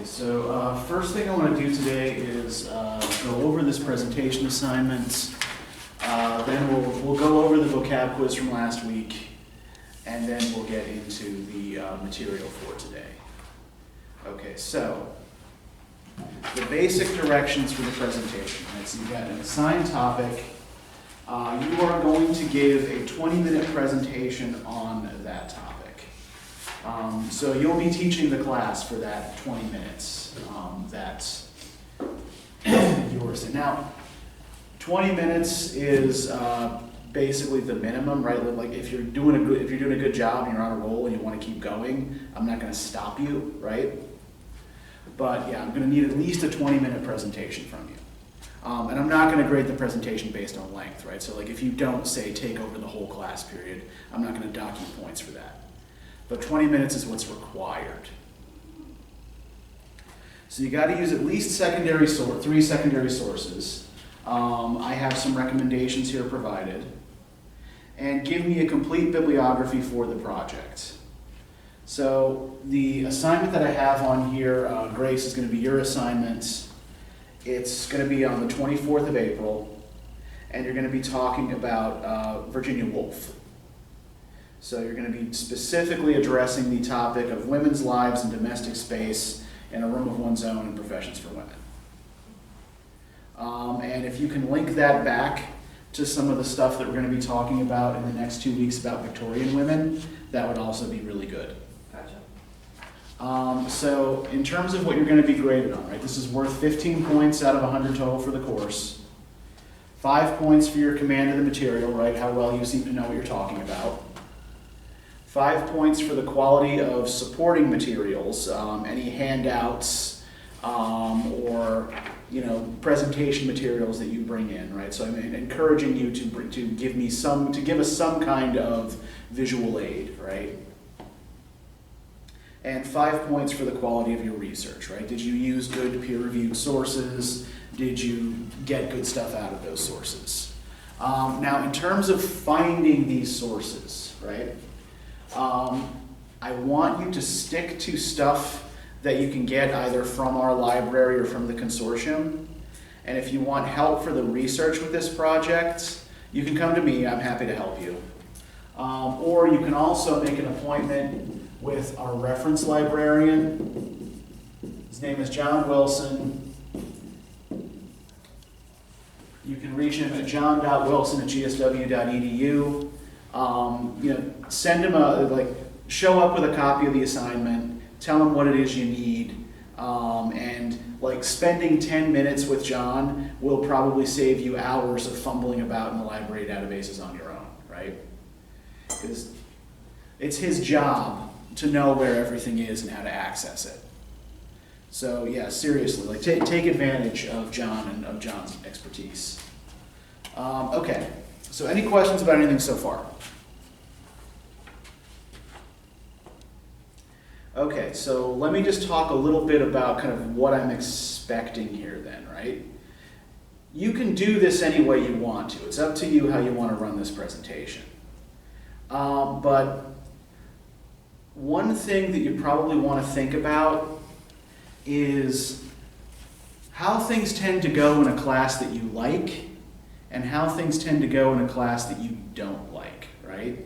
So first thing I want to do today is go over this presentation assignment. Then we'll go over the vocab quiz from last week, and then we'll get into the material for today. Okay, so the basic directions for the presentation. Right? So you've got an assigned topic. You are going to give a 20-minute presentation on that topic. So you'll be teaching the class for that 20 minutes. That's yours. And now, 20 minutes is basically the minimum, right? Like if you're doing a good job and you're on a roll and you want to keep going, I'm not going to stop you, right? But yeah, I'm going to need at least a 20-minute presentation from you. And I'm not going to grade the presentation based on length, right? So like if you don't say take over the whole class period, I'm not going to dock you points for that. But 20 minutes is what's required. So you got to use at least three secondary sources. I have some recommendations here provided. And give me a complete bibliography for the project. So the assignment that I have on here, Grace, is going to be your assignment. It's going to be on the 24th of April, and you're going to be talking about Virginia Woolf. So you're going to be specifically addressing the topic of women's lives in domestic space in a room of one's own and professions for women. And if you can link that back to some of the stuff that we're going to be talking about in the next 2 weeks about Victorian women, that would also be really good. Gotcha. So in terms of what you're going to be graded on, right, this is worth 15 points out of 100 total for the course. 5 points for your command of the material, right, how well you seem to know what you're talking about. 5 points for the quality of supporting materials, any handouts or presentation materials that you bring in, right? So I'm encouraging you to give us some kind of visual aid, right? And 5 points for the quality of your research, right? Did you use good peer-reviewed sources? Did you get good stuff out of those sources? Now, in terms of finding these sources, right? I want you to stick to stuff that you can get either from our library or from the consortium. And if you want help for the research with this project, you can come to me. I'm happy to help you. Or you can also make an appointment with our reference librarian. His name is John Wilson. You can reach him at john.wilson@gsw.edu. Send him show up with a copy of the assignment, tell him what it is you need, and spending 10 minutes with John will probably save you hours of fumbling about in the library databases on your own, right? Because it's his job to know where everything is and how to access it. So yeah, seriously, take advantage of John and of John's expertise. Okay, so any questions about anything so far? Okay, so let me just talk a little bit about kind of what I'm expecting here then, right? You can do this any way you want to. It's up to you how you want to run this presentation. But one thing that you probably want to think about is how things tend to go in a class that you like and how things tend to go in a class that you don't like, right?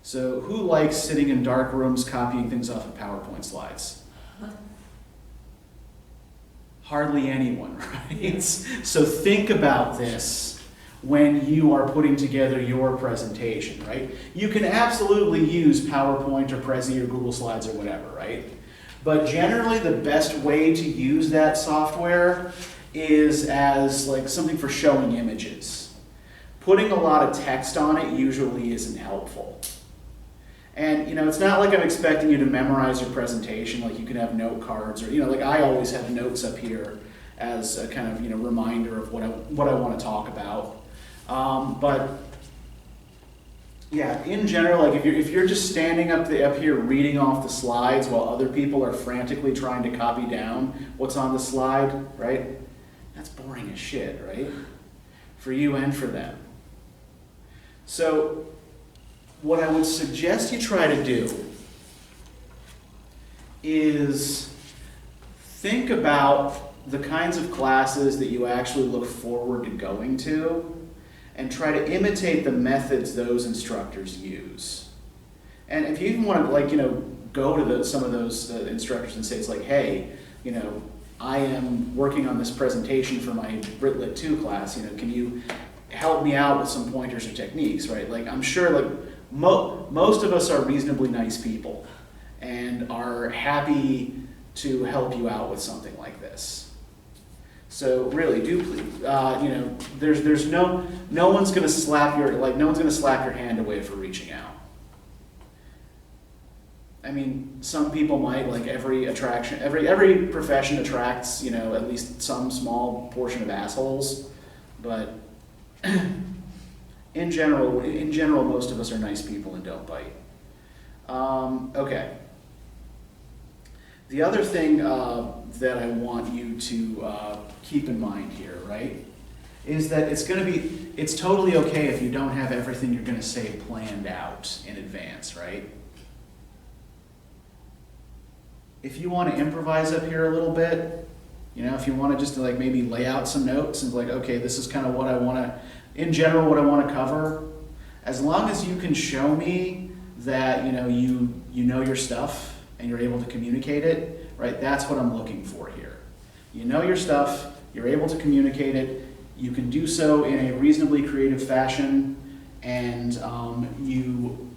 So who likes sitting in dark rooms copying things off of PowerPoint slides? Hardly anyone, right? Yeah. So think about this when you are putting together your presentation, right? You can absolutely use PowerPoint or Prezi or Google Slides or whatever, right? But generally the best way to use that software is as something for showing images. Putting a lot of text on it usually isn't helpful. And it's not like I'm expecting you to memorize your presentation, you can have note cards or I always have notes up here as a kind of reminder of what I want to talk about. But yeah, in general, if you're just standing up here reading off the slides while other people are frantically trying to copy down what's on the slide, right? That's boring as shit, right? For you and for them. So what I would suggest you try to do is think about the kinds of classes that you actually look forward to going to and try to imitate the methods those instructors use. And if you even want to, go to some of those instructors and say, it's like, hey, I am working on this presentation for my Brit Lit 2 class, can you help me out with some pointers or techniques, right? Like, I'm sure, most of us are reasonably nice people and are happy to help you out with something like this. So really, do please, there's no one's going to slap your hand away for reaching out. I mean, some people might, every profession attracts, at least some small portion of assholes, but in general, most of us are nice people and don't bite. Okay. The other thing that I want you to keep in mind here, right, is that it's totally okay if you don't have everything you're going to say planned out in advance, right? If you want to improvise up here a little bit, if you want to just maybe lay out some notes and okay, this is kind of what I want to, in general, what I want to cover, as long as you can show me that, you know your stuff and you're able to communicate it, right, that's what I'm looking for here. You know your stuff, you're able to communicate it, you can do so in a reasonably creative fashion, and you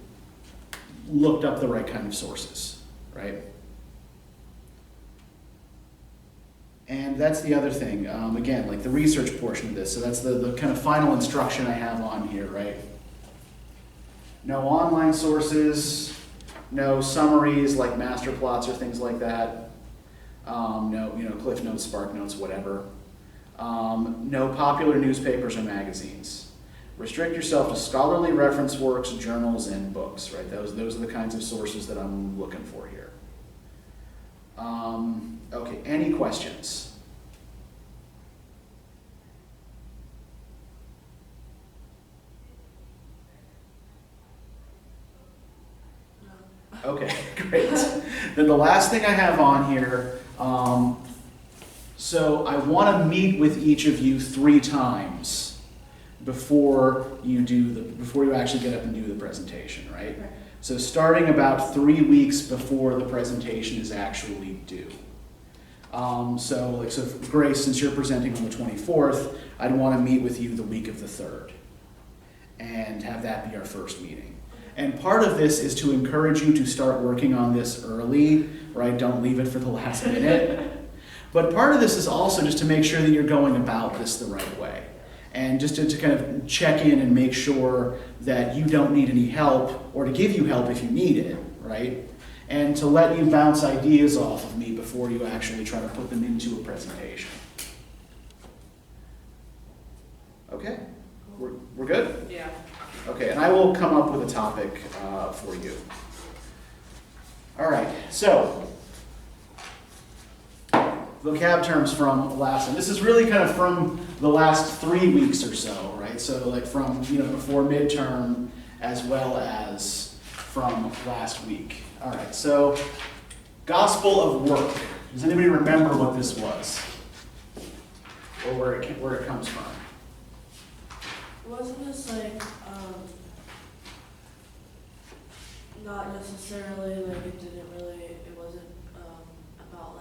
looked up the right kind of sources, right? And that's the other thing, again, the research portion of this, so that's the kind of final instruction I have on here, right? No online sources, no summaries like master plots or things like that, no, Cliff Notes, Spark Notes, whatever. No popular newspapers or magazines. Restrict yourself to scholarly reference works, journals, and books, right? Those are the kinds of sources that I'm looking for here. Okay, any questions? Okay, great. Then the last thing I have on here, so I want to meet with each of you 3 times before you actually get up and do the presentation, right? So starting about 3 weeks before the presentation is actually due. So Grace, since you're presenting on the 24th, I'd want to meet with you the week of the 3rd and have that be our first meeting. And part of this is to encourage you to start working on this early, right? Don't leave it for the last minute. But part of this is also just to make sure that you're going about this the right way. And just to kind of check in and make sure that you don't need any help, or to give you help if you need it, right? And to let you bounce ideas off of me before you actually try to put them into a presentation. Okay? We're good? Yeah. Okay, and I will come up with a topic for you. All right, so vocab terms from last time. This is really kind of from the last 3 weeks or so, right? So from before midterm as well as from last week. All right, so Gospel of Work. Does anybody remember what this was, or where it comes from? Wasn't this not necessarily it wasn't about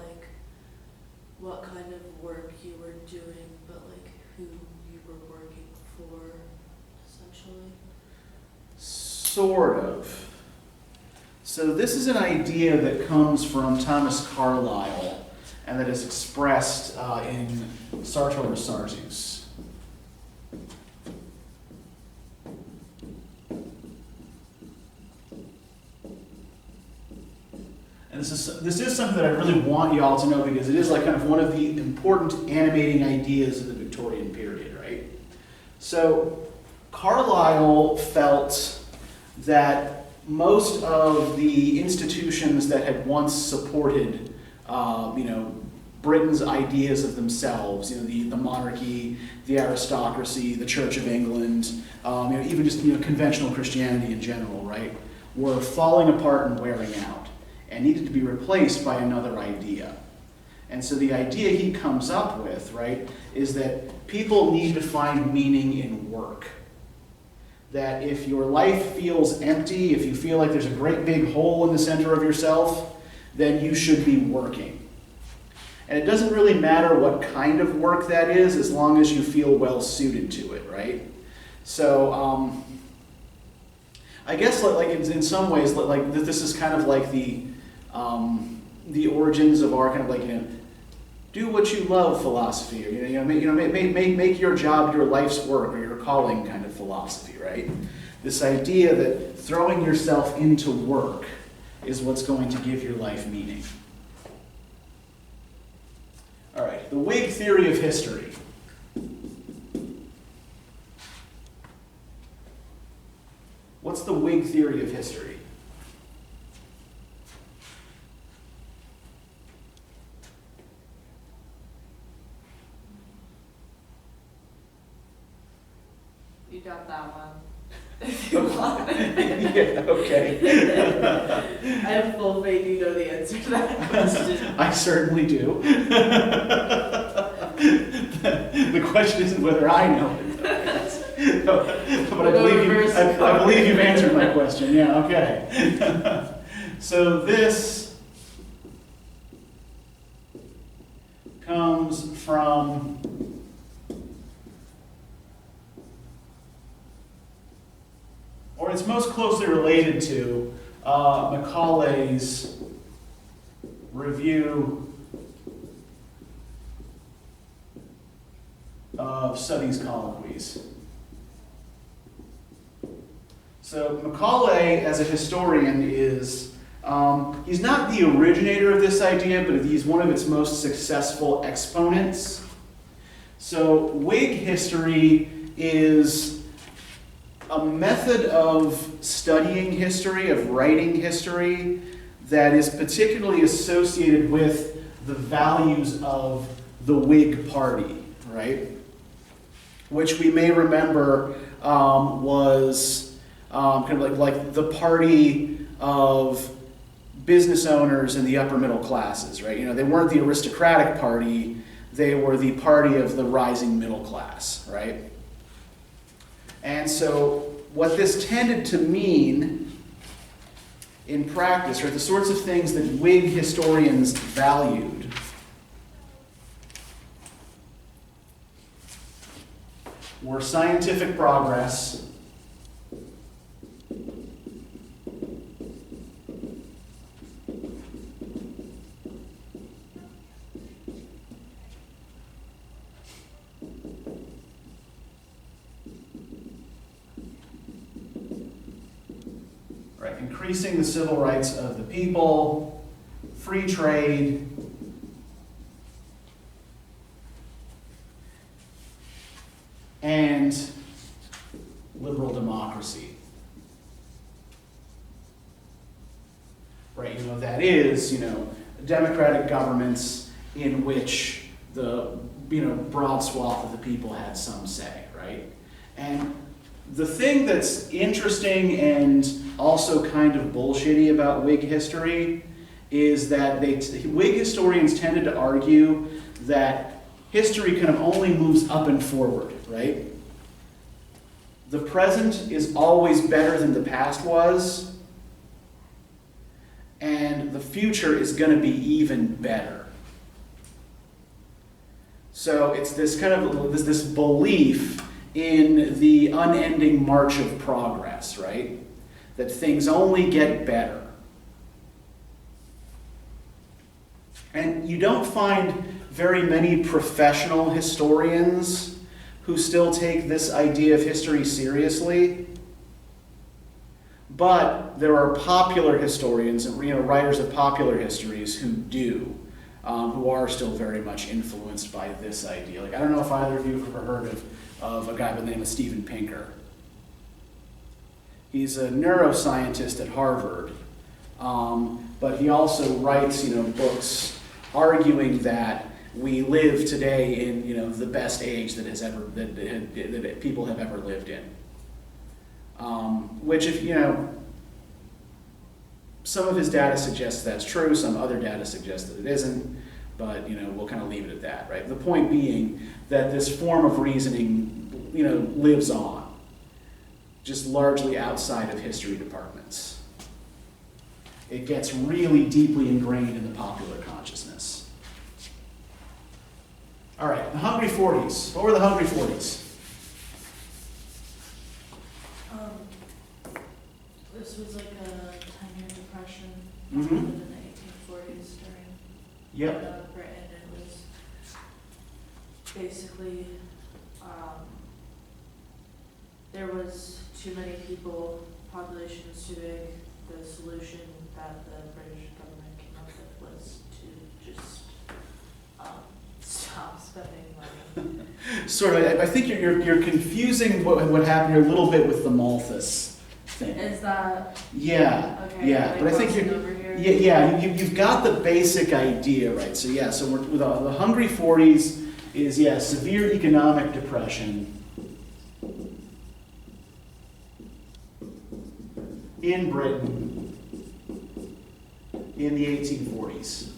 what kind of work you were doing, but who you were working for, essentially? Sort of. So this is an idea that comes from Thomas Carlyle and that is expressed in Sartor Resartus. And this is something that I really want you all to know, because it is kind of one of the important animating ideas of the Victorian period, right? So Carlyle felt that most of the institutions that had once supported, Britain's ideas of themselves, the monarchy, the aristocracy, the Church of England, even just conventional Christianity in general, right, were falling apart and wearing out, and needed to be replaced by another idea. And so the idea he comes up with, right, is that people need to find meaning in work. That if your life feels empty, if you feel like there's a great big hole in the center of yourself, then you should be working. And it doesn't really matter what kind of work that is, as long as you feel well suited to it, right? So, I guess like in some ways, like this is kind of like the origins of our kind of like, do what you love philosophy, or make your job your life's work or your calling kind of philosophy, right? This idea that throwing yourself into work is what's going to give your life meaning. All right, the Whig theory of history. What's the Whig theory of history? You got that one. If you want. Yeah, okay. I have full faith you know the answer to that question. I certainly do. The question isn't whether I know it, but I believe you've answered my question. Yeah, okay. So this comes from or it's most closely related to Macaulay's review of Southey's colloquies. So Macaulay, as a historian, is he's not the originator of this idea, but he's one of its most successful exponents. So Whig history is a method of studying history, of writing history, that is particularly associated with the values of the Whig Party, right? Which we may remember was kind of like the party of business owners and the upper middle classes, right? They weren't the aristocratic party, they were the party of the rising middle class, right? And so what this tended to mean in practice, right, the sorts of things that Whig historians valued, were scientific progress, increasing the civil rights of the people, free trade, and liberal democracy. Right, that is, democratic governments in which the, broad swath of the people had some say, right? And the thing that's interesting and also kind of bullshitty about Whig history is that Whig historians tended to argue that history kind of only moves up and forward, right? The present is always better than the past was, and the future is going to be even better. So it's this kind of this belief in the unending march of progress, right? That things only get better. And you don't find very many professional historians who still take this idea of history seriously. But there are popular historians and writers of popular histories who do, who are still very much influenced by this idea. Like, I don't know if either of you have ever heard of a guy by the name of Steven Pinker. He's a neuroscientist at Harvard, but he also writes, books arguing that we live today in, the best age that that people have ever lived in. Which, if some of his data suggests that's true, some other data suggests that it isn't. but we'll kind of leave it at that, right? The point being that this form of reasoning, lives on, just largely outside of history departments. It gets really deeply ingrained in the popular consciousness. All right, the Hungry 40s. What were the Hungry 40s? This was like a 10-year depression Mhm. in the 1840s during Britain. It was basically there was too many people, population was too big. The solution that the British government came up with was to just stop spending money. Sort of. I think you're confusing what happened here a little bit with the Malthus thing. Is that Yeah. okay? Yeah, like but I think crossing you're. over here? You've got the basic idea, right? So we're with the Hungry 40s is severe economic depression in Britain in the 1840s.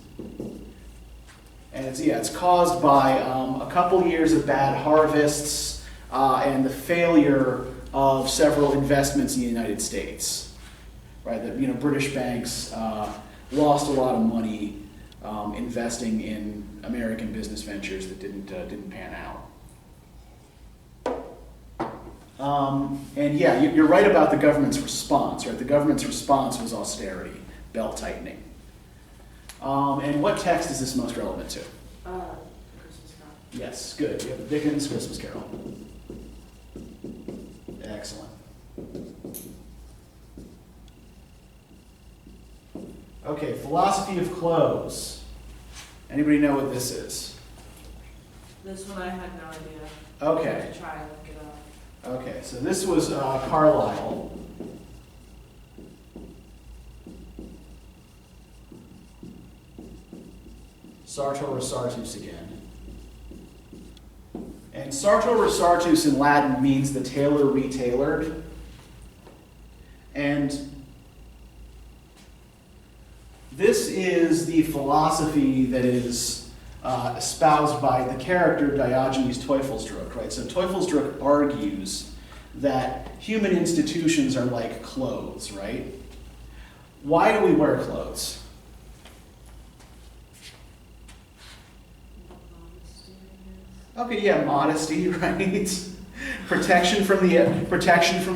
And it's caused by a couple years of bad harvests and the failure of several investments in the United States. Right, that British banks lost a lot of money investing in American business ventures that didn't pan out. And you're right about the government's response. Right, the government's response was austerity, belt tightening. And what text is this most relevant to? Christmas Carol. Yes, good. You have Dickens' Christmas Carol. Excellent. Okay, philosophy of clothes. Anybody know what this is? This one I had no idea. Okay. I had to try and look it up. Okay, so this was Carlyle. Sartor Resartus again. And Sartor Resartus in Latin means the tailor retailored. And this is the philosophy that is espoused by the character Diogenes Teufelsdruck, right? So Teufelsdruck argues that human institutions are like clothes, right? Why do we wear clothes? Okay, modesty, right? Protection from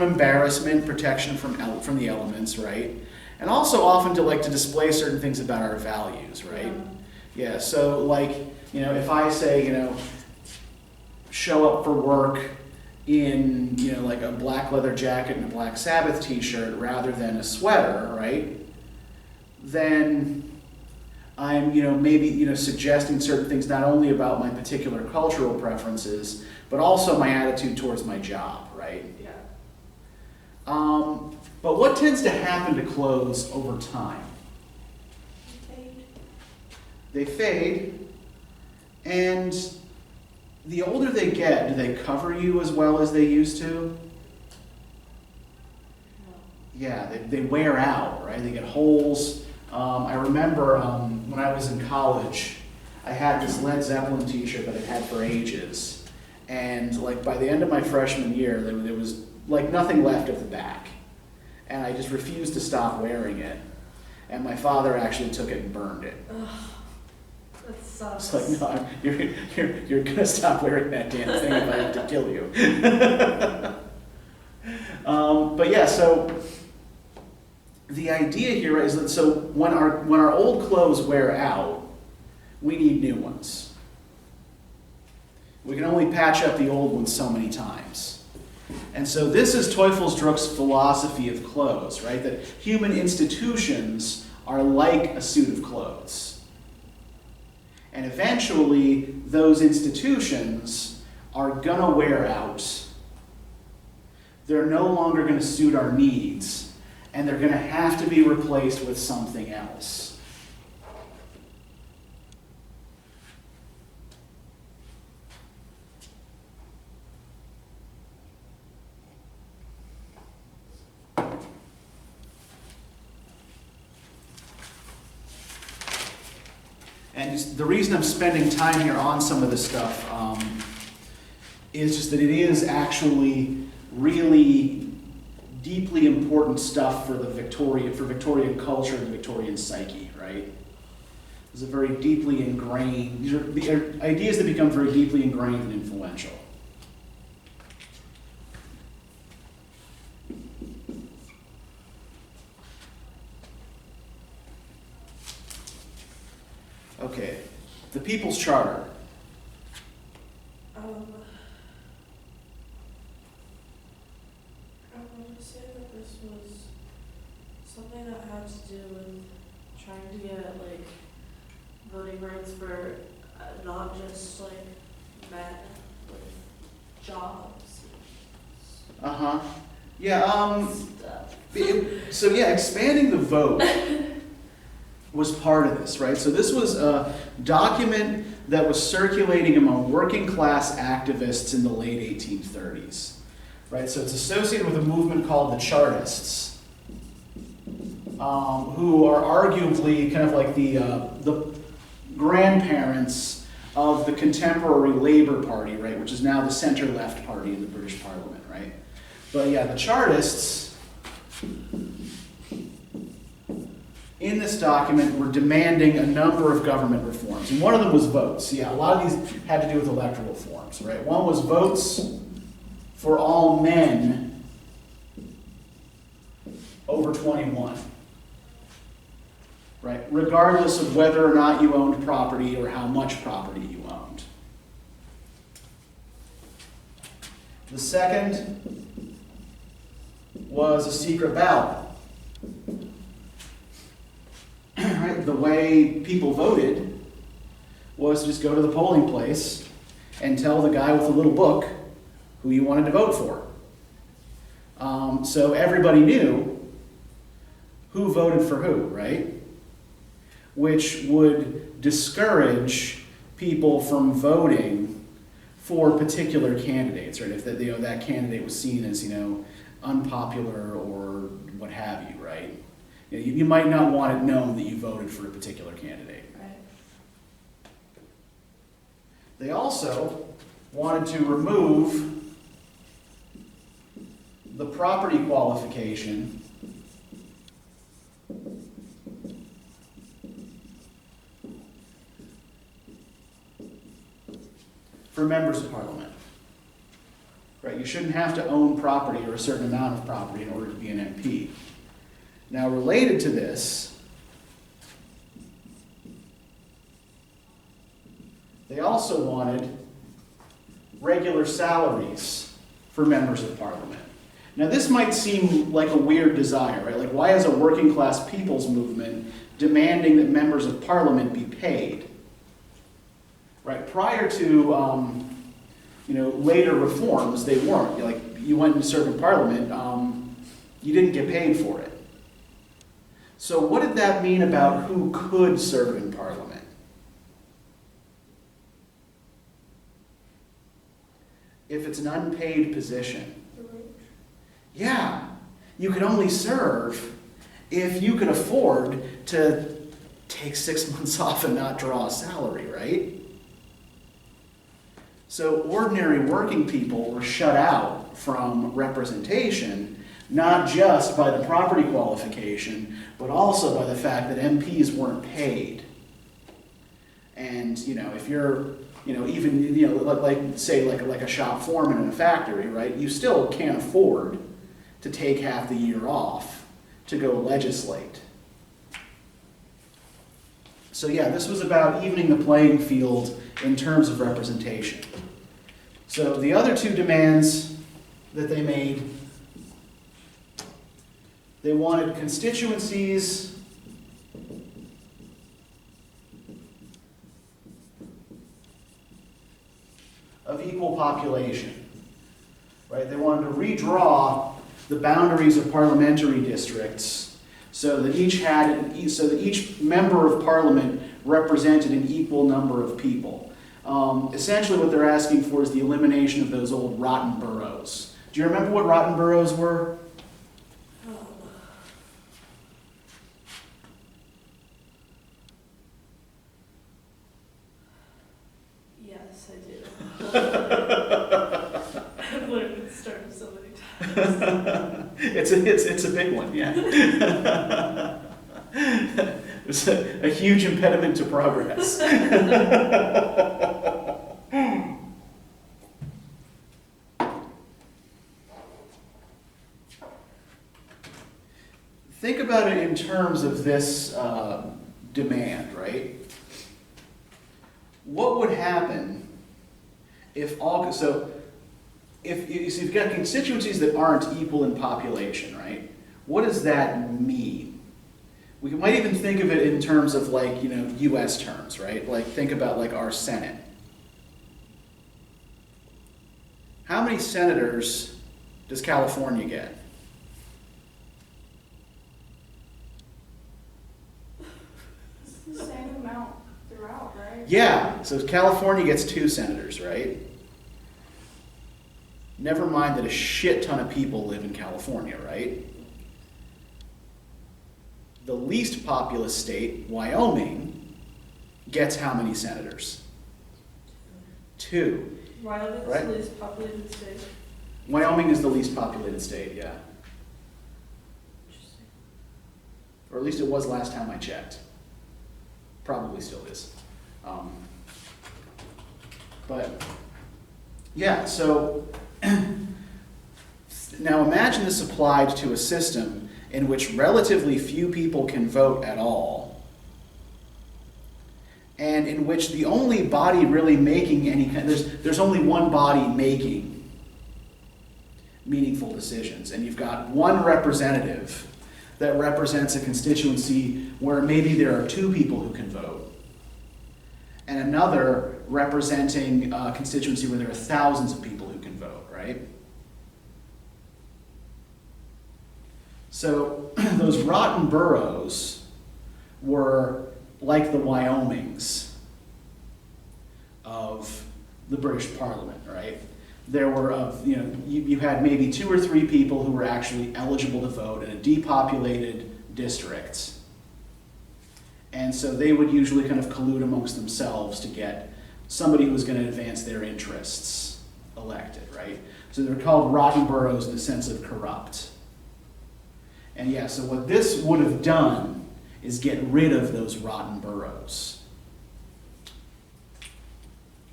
embarrassment, protection from the elements, right? And also often to display certain things about our values, right? Yeah, so if I say, show up for work in, like a black leather jacket and a Black Sabbath t-shirt rather than a sweater, right? Then I'm, maybe, suggesting certain things not only about my particular cultural preferences, but also my attitude towards my job, right? Yeah. But what tends to happen to clothes over time? They fade, and the older they get, do they cover you as well as they used to? No. Yeah, they wear out, right? They get holes. I remember when I was in college, I had this Led Zeppelin t-shirt that I'd had for ages. And by the end of my freshman year, there was nothing left at the back. And I just refused to stop wearing it. And my father actually took it and burned it. Ugh, that sucks. It's no, you're gonna stop wearing that damn thing if I have to kill you. So the idea here is that when our old clothes wear out, we need new ones. We can only patch up the old ones so many times. And so this is Teufelsdruck's philosophy of clothes, right? That human institutions are like a suit of clothes. And eventually, those institutions are gonna wear out. They're no longer gonna suit our needs, and they're gonna have to be replaced with something else. And the reason I'm spending time here on some of this stuff is just that it is actually really deeply important stuff for Victorian culture and Victorian psyche, right? These are very deeply ingrained, these are ideas that become very deeply ingrained and influential. Okay, the People's Charter. I want to say that this was something that had to do with trying to get like voting rights for not just like men with jobs. Yeah. Stuff. So yeah, expanding the vote was part of this, right? So this was a document that was circulating among working class activists in the late 1830s, right? So it's associated with a movement called the Chartists, who are arguably kind of like the grandparents of the contemporary Labour Party, right? Which is now the centre-left party in the British Parliament, right? But yeah, the Chartists in this document were demanding a number of government reforms. And one of them was votes. Yeah, a lot of these had to do with electoral reforms, right? One was votes for all men over 21, right? Regardless of whether or not you owned property or how much property you owned. The second was a secret ballot. Right? The way people voted was to just go to the polling place and tell the guy with the little book who you wanted to vote for. So everybody knew who voted for who, right? Which would discourage people from voting for particular candidates, right? If that candidate was seen as unpopular or what have you, right? You might not want it known that you voted for a particular candidate. Right. They also wanted to remove the property qualification for members of Parliament. Right? You shouldn't have to own property or a certain amount of property in order to be an MP. Now, related to this, they also wanted regular salaries for members of Parliament. Now, this might seem like a weird desire, right? Like, why is a working class people's movement demanding that members of Parliament be paid? Right? Prior to, later reforms, they weren't. Like, you went and served in Parliament, you didn't get paid for it. So what did that mean about who could serve in Parliament? If it's an unpaid position, yeah, you could only serve if you could afford to take 6 months off and not draw a salary, right? So ordinary working people were shut out from representation, not just by the property qualification, but also by the fact that MPs weren't paid. And, if you're, like a shop foreman in a factory, right? You still can't afford to take half the year off to go legislate. So yeah, this was about evening the playing field in terms of representation. So the other two demands that they made, they wanted constituencies of equal population, right? They wanted to redraw the boundaries of parliamentary districts so that each member of parliament represented an equal number of people. Essentially what they're asking for is the elimination of those old rotten boroughs. Do you remember what rotten boroughs were? Yes, I do. I've learned this term so many times. It's a big one, yeah. It's a huge impediment to progress. Think about it in terms of this demand, right? What would happen if all, so if you've got constituencies that aren't equal in population, right? What does that mean? We might even think of it in terms of like, US terms, right? Like think about like our Senate. How many senators does California get? It's the same amount throughout, right? Yeah, so California gets 2 senators, right? Never mind that a shit ton of people live in California, right? The least populous state, Wyoming, gets how many senators? 2. Wyoming is Right. the least populated state. Wyoming is the least populated state, yeah. Interesting. Or at least it was last time I checked. Probably still is. But, yeah, so now imagine this applied to a system in which relatively few people can vote at all, and in which the only body really making any kind, there's only one body making meaningful decisions, and you've got one representative that represents a constituency where maybe there are 2 people who can vote, and another representing a constituency where there are thousands of people who can vote, right? So those rotten boroughs were like the Wyomings of the British Parliament, right? There were, you had maybe 2 or 3 people who were actually eligible to vote in a depopulated district. And so they would usually kind of collude amongst themselves to get somebody who was going to advance their interests elected, right? So they're called rotten boroughs in the sense of corrupt. And yeah, so what this would have done is get rid of those rotten boroughs.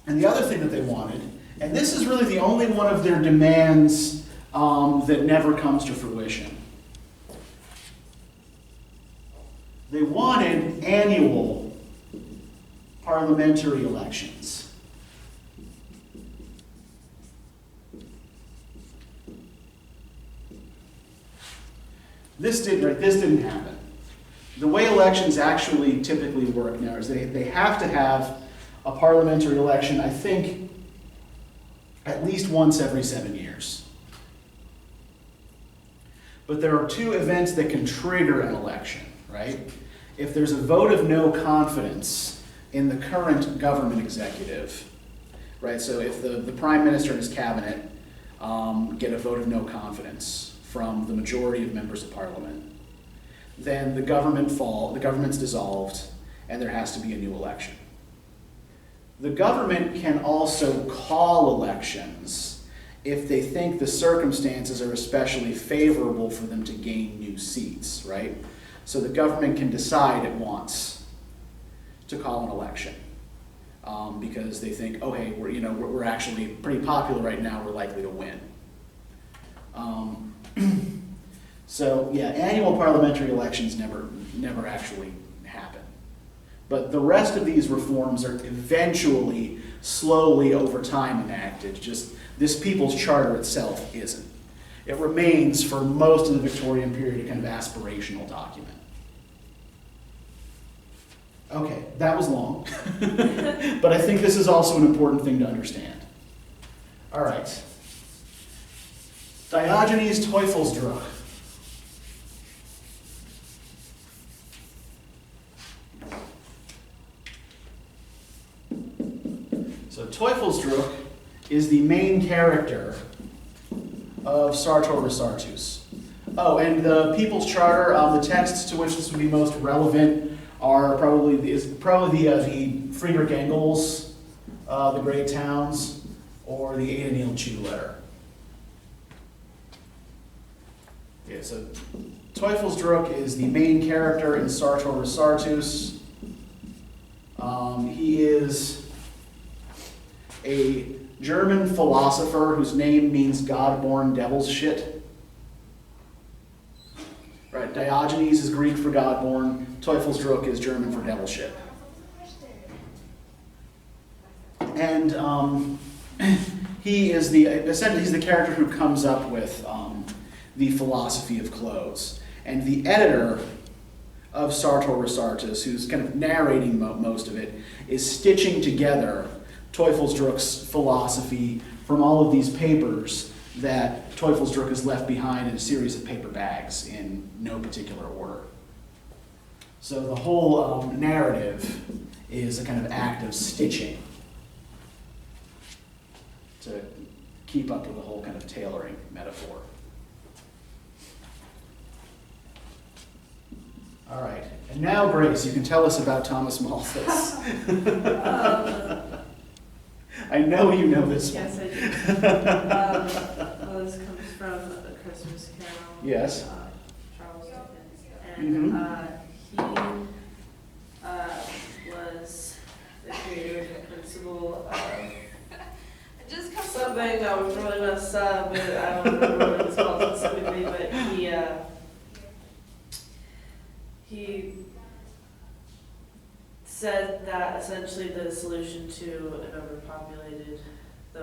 And the other thing that they wanted, and this is really the only one of their demands that never comes to fruition. They wanted annual parliamentary elections. This didn't happen. The way elections actually typically work now is they have to have a parliamentary election, I think, at least once every 7 years. But there are 2 events that can trigger an election, right? If there's a vote of no confidence in the current government executive, right? So if the prime minister and his cabinet get a vote of no confidence from the majority of members of parliament, then the government's dissolved, and there has to be a new election. The government can also call elections if they think the circumstances are especially favorable for them to gain new seats, right? So the government can decide it wants to call an election because they think, oh hey, we're actually pretty popular right now, we're likely to win. So yeah, annual parliamentary elections never actually happen. But the rest of these reforms are eventually, slowly over time enacted. Just this People's Charter itself isn't. It remains for most of the Victorian period a kind of aspirational document. Okay, that was long. But I think this is also an important thing to understand. All right. Diogenes Teufelsdruck. So Teufelsdruck is the main character of Sartor Resartus. Oh, and the People's Charter, the texts to which this would be most relevant are probably the Friedrich Engels The Great Towns, or the Ada Neal Chew Letter. Yeah, so Teufelsdruck is the main character in Sartor Resartus. He is a German philosopher whose name means God-born devil's shit. Right, Diogenes is Greek for God-born, Teufelsdruck is German for devil shit. And essentially he's the character who comes up with the philosophy of clothes. And the editor of Sartor Resartus, who's kind of narrating most of it, is stitching together Teufelsdruck's philosophy from all of these papers that Teufelsdruck has left behind in a series of paper bags in no particular order. So the whole narrative is a kind of act of stitching to keep up with the whole kind of tailoring metaphor. All right, and now Grace, you can tell us about Thomas Malthus. I know you know this one. Yes, I do. Well, this comes from A Christmas Carol. Yes. Charles Dickens. And he was the creator and principal of something that was really messed up, but I don't remember what it's called specifically, but he said that essentially the solution to the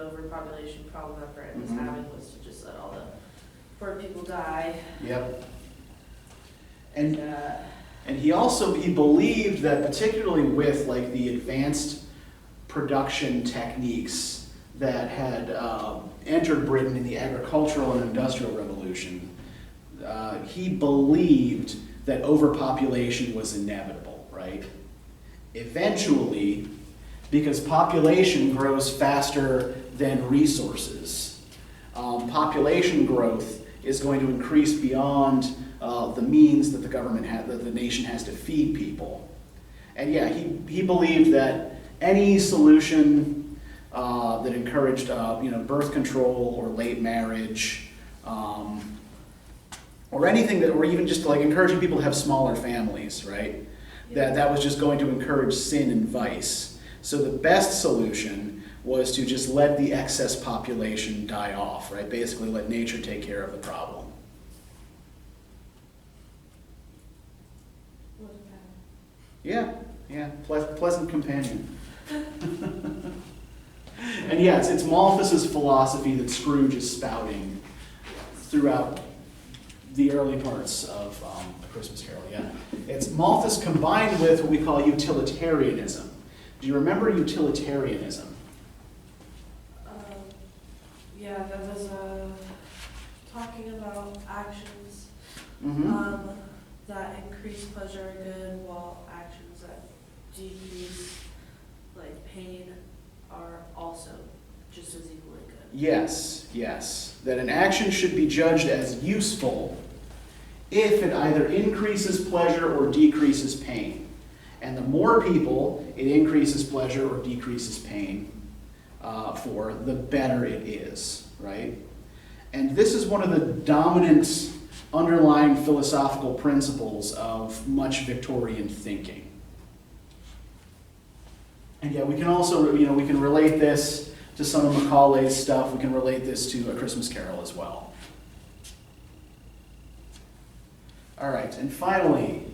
overpopulation problem that Britain was having was to just let all the poor people die. Yep. And he believed that particularly with like the advanced production techniques that had entered Britain in the agricultural and industrial revolution, he believed that overpopulation was inevitable, right? Eventually, because population grows faster than resources, population growth is going to increase beyond the means that that the nation has to feed people. And yeah, he believed that any solution that encouraged birth control or late marriage, or anything that, or even just like encouraging people to have smaller families, right? That was just going to encourage sin and vice. So the best solution was to just let the excess population die off, right? Basically let nature take care of the problem. Yeah, pleasant companion. And yeah, it's Malthus's philosophy that Scrooge is spouting throughout the early parts of A Christmas Carol, yeah. It's Malthus combined with what we call utilitarianism. Do you remember utilitarianism? Yeah, that was talking about actions that increase pleasure and good, while actions that decrease like pain are also just as equally good. Yes. That an action should be judged as useful if it either increases pleasure or decreases pain. And the more people it increases pleasure or decreases pain for, the better it is, right? And this is one of the dominant underlying philosophical principles of much Victorian thinking. And yeah, we can also, we can relate this to some of Macaulay's stuff. We can relate this to A Christmas Carol as well. All right, and finally,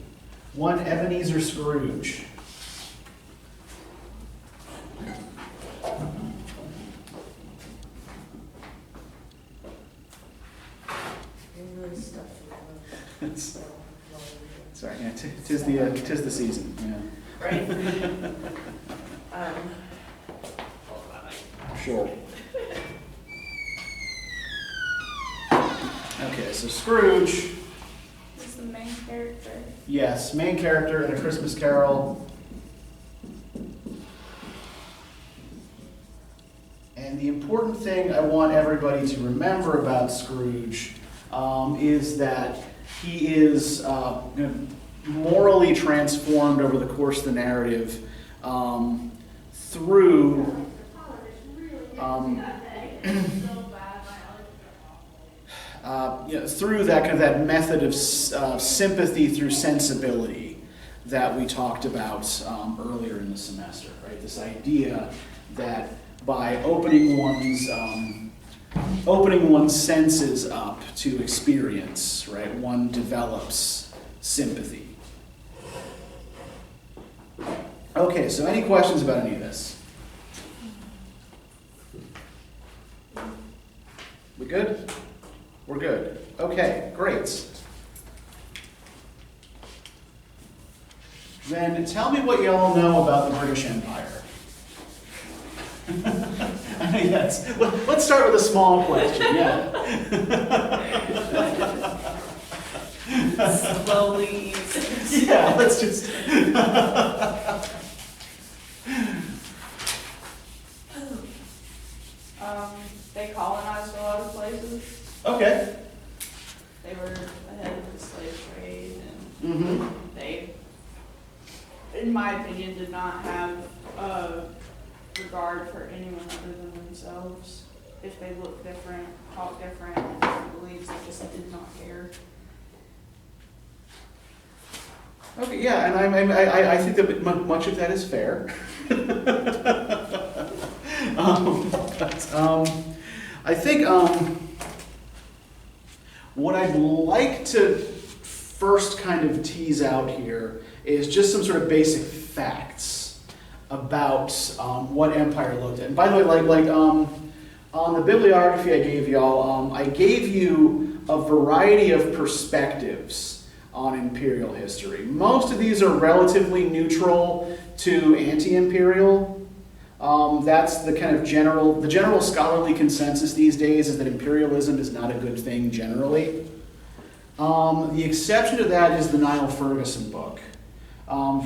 one Ebenezer Scrooge. Sorry, yeah, tis the season. Yeah. Right. Sure. Okay, so Scrooge. Is the main character. Yes, main character in A Christmas Carol. And the important thing I want everybody to remember about Scrooge is that he is morally transformed over the course of the narrative through through that kind of that method of sympathy through sensibility that we talked about earlier in the semester, right? This idea that by opening one's senses up to experience, right, one develops sympathy. Okay, so any questions about any of this? We good? We're good. Okay, great. Then tell me what y'all know about the British Empire. Yes. Let's start with a small question. Yeah. Slowly. Yeah, let's just. They colonized a lot of places. Okay. They were ahead of the slave trade, and Mm-hmm. they, in my opinion, did not have a regard for anyone other than themselves. If they looked different, talked different, and different beliefs, they just did not care. Okay, yeah, and I think that much of that is fair. I think what I'd like to first kind of tease out here is just some sort of basic facts about what empire looked at. And by the way, on the bibliography I gave y'all, I gave you a variety of perspectives on imperial history. Most of these are relatively neutral to anti-imperial. That's the kind of general scholarly consensus these days is that imperialism is not a good thing generally. The exception to that is the Niall Ferguson book.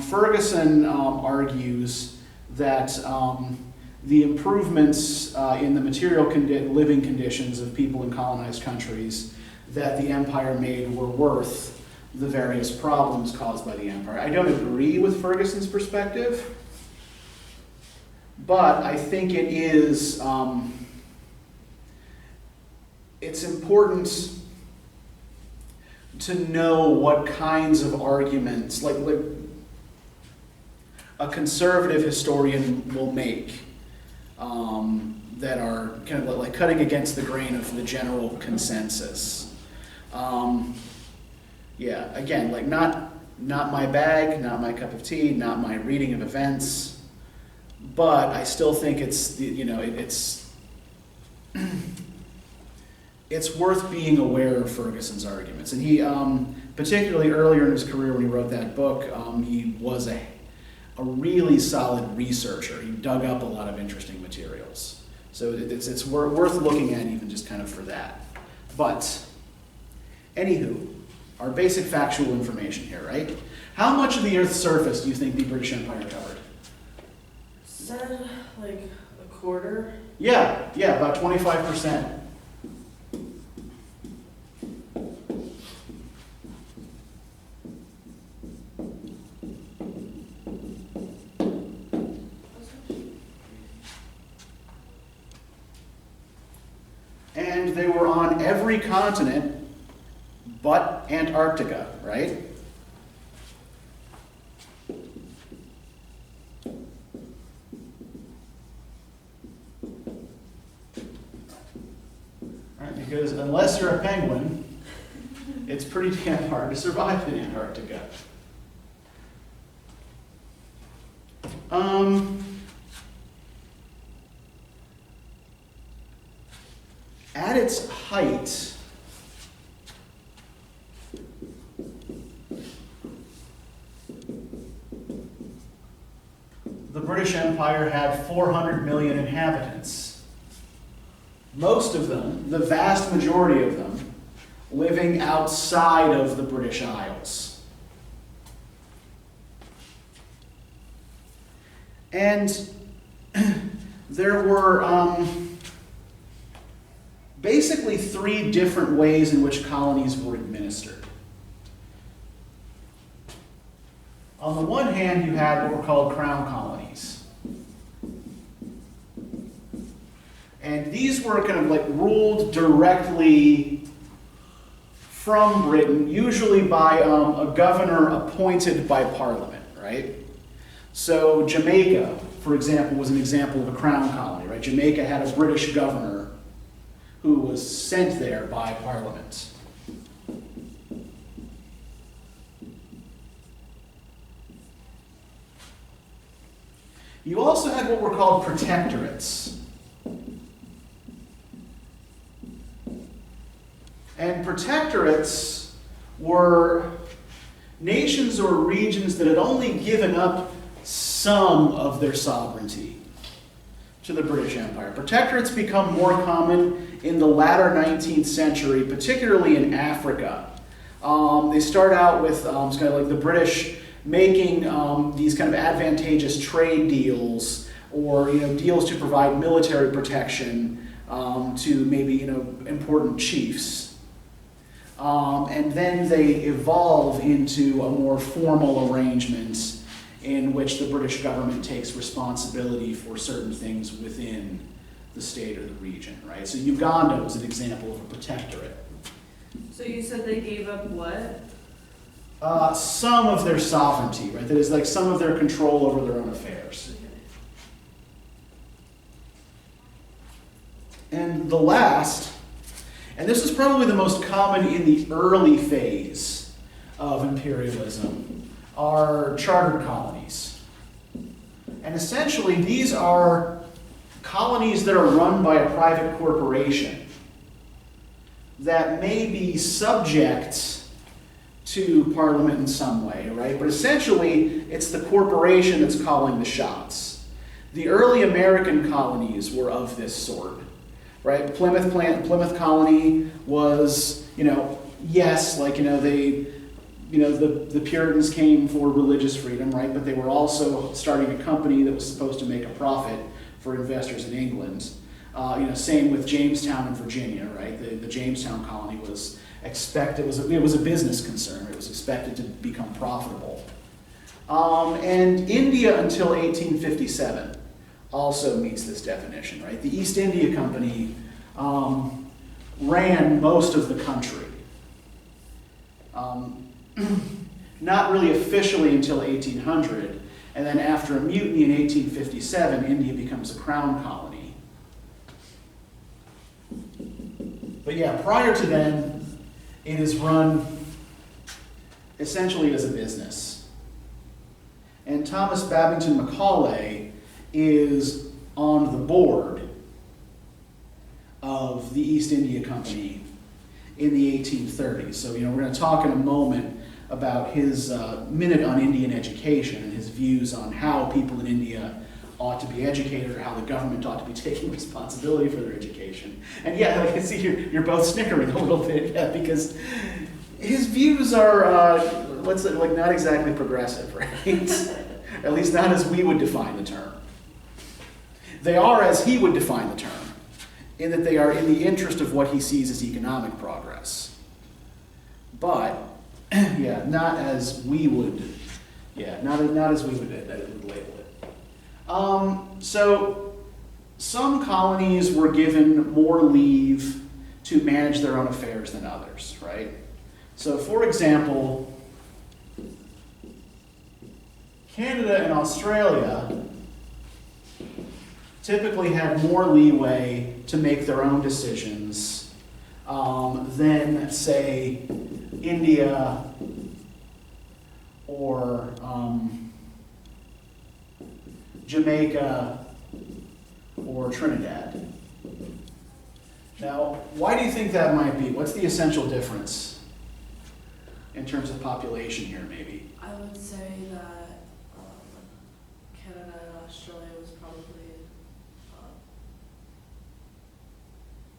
Ferguson argues that the improvements in the material living conditions of people in colonized countries that the empire made were worth the various problems caused by the empire. I don't agree with Ferguson's perspective, but I think it is, it's important to know what kinds of arguments, like a conservative historian will make that are kind of like cutting against the grain of the general consensus. Yeah, again, like not my bag, not my cup of tea, not my reading of events, but I still think it's it's worth being aware of Ferguson's arguments. And he, particularly earlier in his career when he wrote that book, he was a really solid researcher. He dug up a lot of interesting materials. So it's worth looking at even just kind of for that. But, anywho, our basic factual information here, right? How much of the Earth's surface do you think the British Empire covered? Said like a quarter. Yeah, about 25%. And they were on every continent but Antarctica, right? Right, because unless you're a penguin, it's pretty damn hard to survive in Antarctica. At its height, the British Empire had 400 million inhabitants. Most of them, the vast majority of them, living outside of the British Isles. And there were basically three different ways in which colonies were administered. On the one hand, you had what were called crown colonies. And these were kind of like ruled directly from Britain, usually by a governor appointed by Parliament, right? So Jamaica, for example, was an example of a crown colony, right? Jamaica had a British governor who was sent there by Parliament. You also had what were called protectorates. And protectorates were nations or regions that had only given up some of their sovereignty to the British Empire. Protectorates become more common in the latter 19th century, particularly in Africa. They start out with kind of like the British making these kind of advantageous trade deals, or deals to provide military protection to maybe important chiefs. And then they evolve into a more formal arrangement in which the British government takes responsibility for certain things within the state or the region, right? So Uganda was an example of a protectorate. So you said they gave up what? Some of their sovereignty, right? That is like some of their control over their own affairs. And the last, and this is probably the most common in the early phase of imperialism, are chartered colonies. And essentially, these are colonies that are run by a private corporation that may be subject to Parliament in some way, right? But essentially, it's the corporation that's calling the shots. The early American colonies were of this sort, right? Plymouth colony was, yes, like, the Puritans came for religious freedom, right? But they were also starting a company that was supposed to make a profit for investors in England. Same with Jamestown in Virginia, right? The Jamestown colony was expected, it was a business concern. It was expected to become profitable. And India until 1857 also meets this definition, right? The East India Company ran most of the country. Not really officially until 1800, and then after a mutiny in 1857, India becomes a crown colony. But yeah, prior to then, it is run essentially as a business. And Thomas Babington Macaulay is on the board of the East India Company in the 1830s. So, we're going to talk in a moment about his minute on Indian education and his views on how people in India ought to be educated, or how the government ought to be taking responsibility for their education. And yeah, I can see you're both snickering a little bit, yeah, because his views are, not exactly progressive, right? At least not as we would define the term. They are as he would define the term, in that they are in the interest of what he sees as economic progress. But, not as we would, not as we would label it. So some colonies were given more leave to manage their own affairs than others, right? So for example, Canada and Australia typically had more leeway to make their own decisions than, say, India or Jamaica or Trinidad. Now, why do you think that might be? What's the essential difference in terms of population here, maybe? I would say that Canada and Australia was probably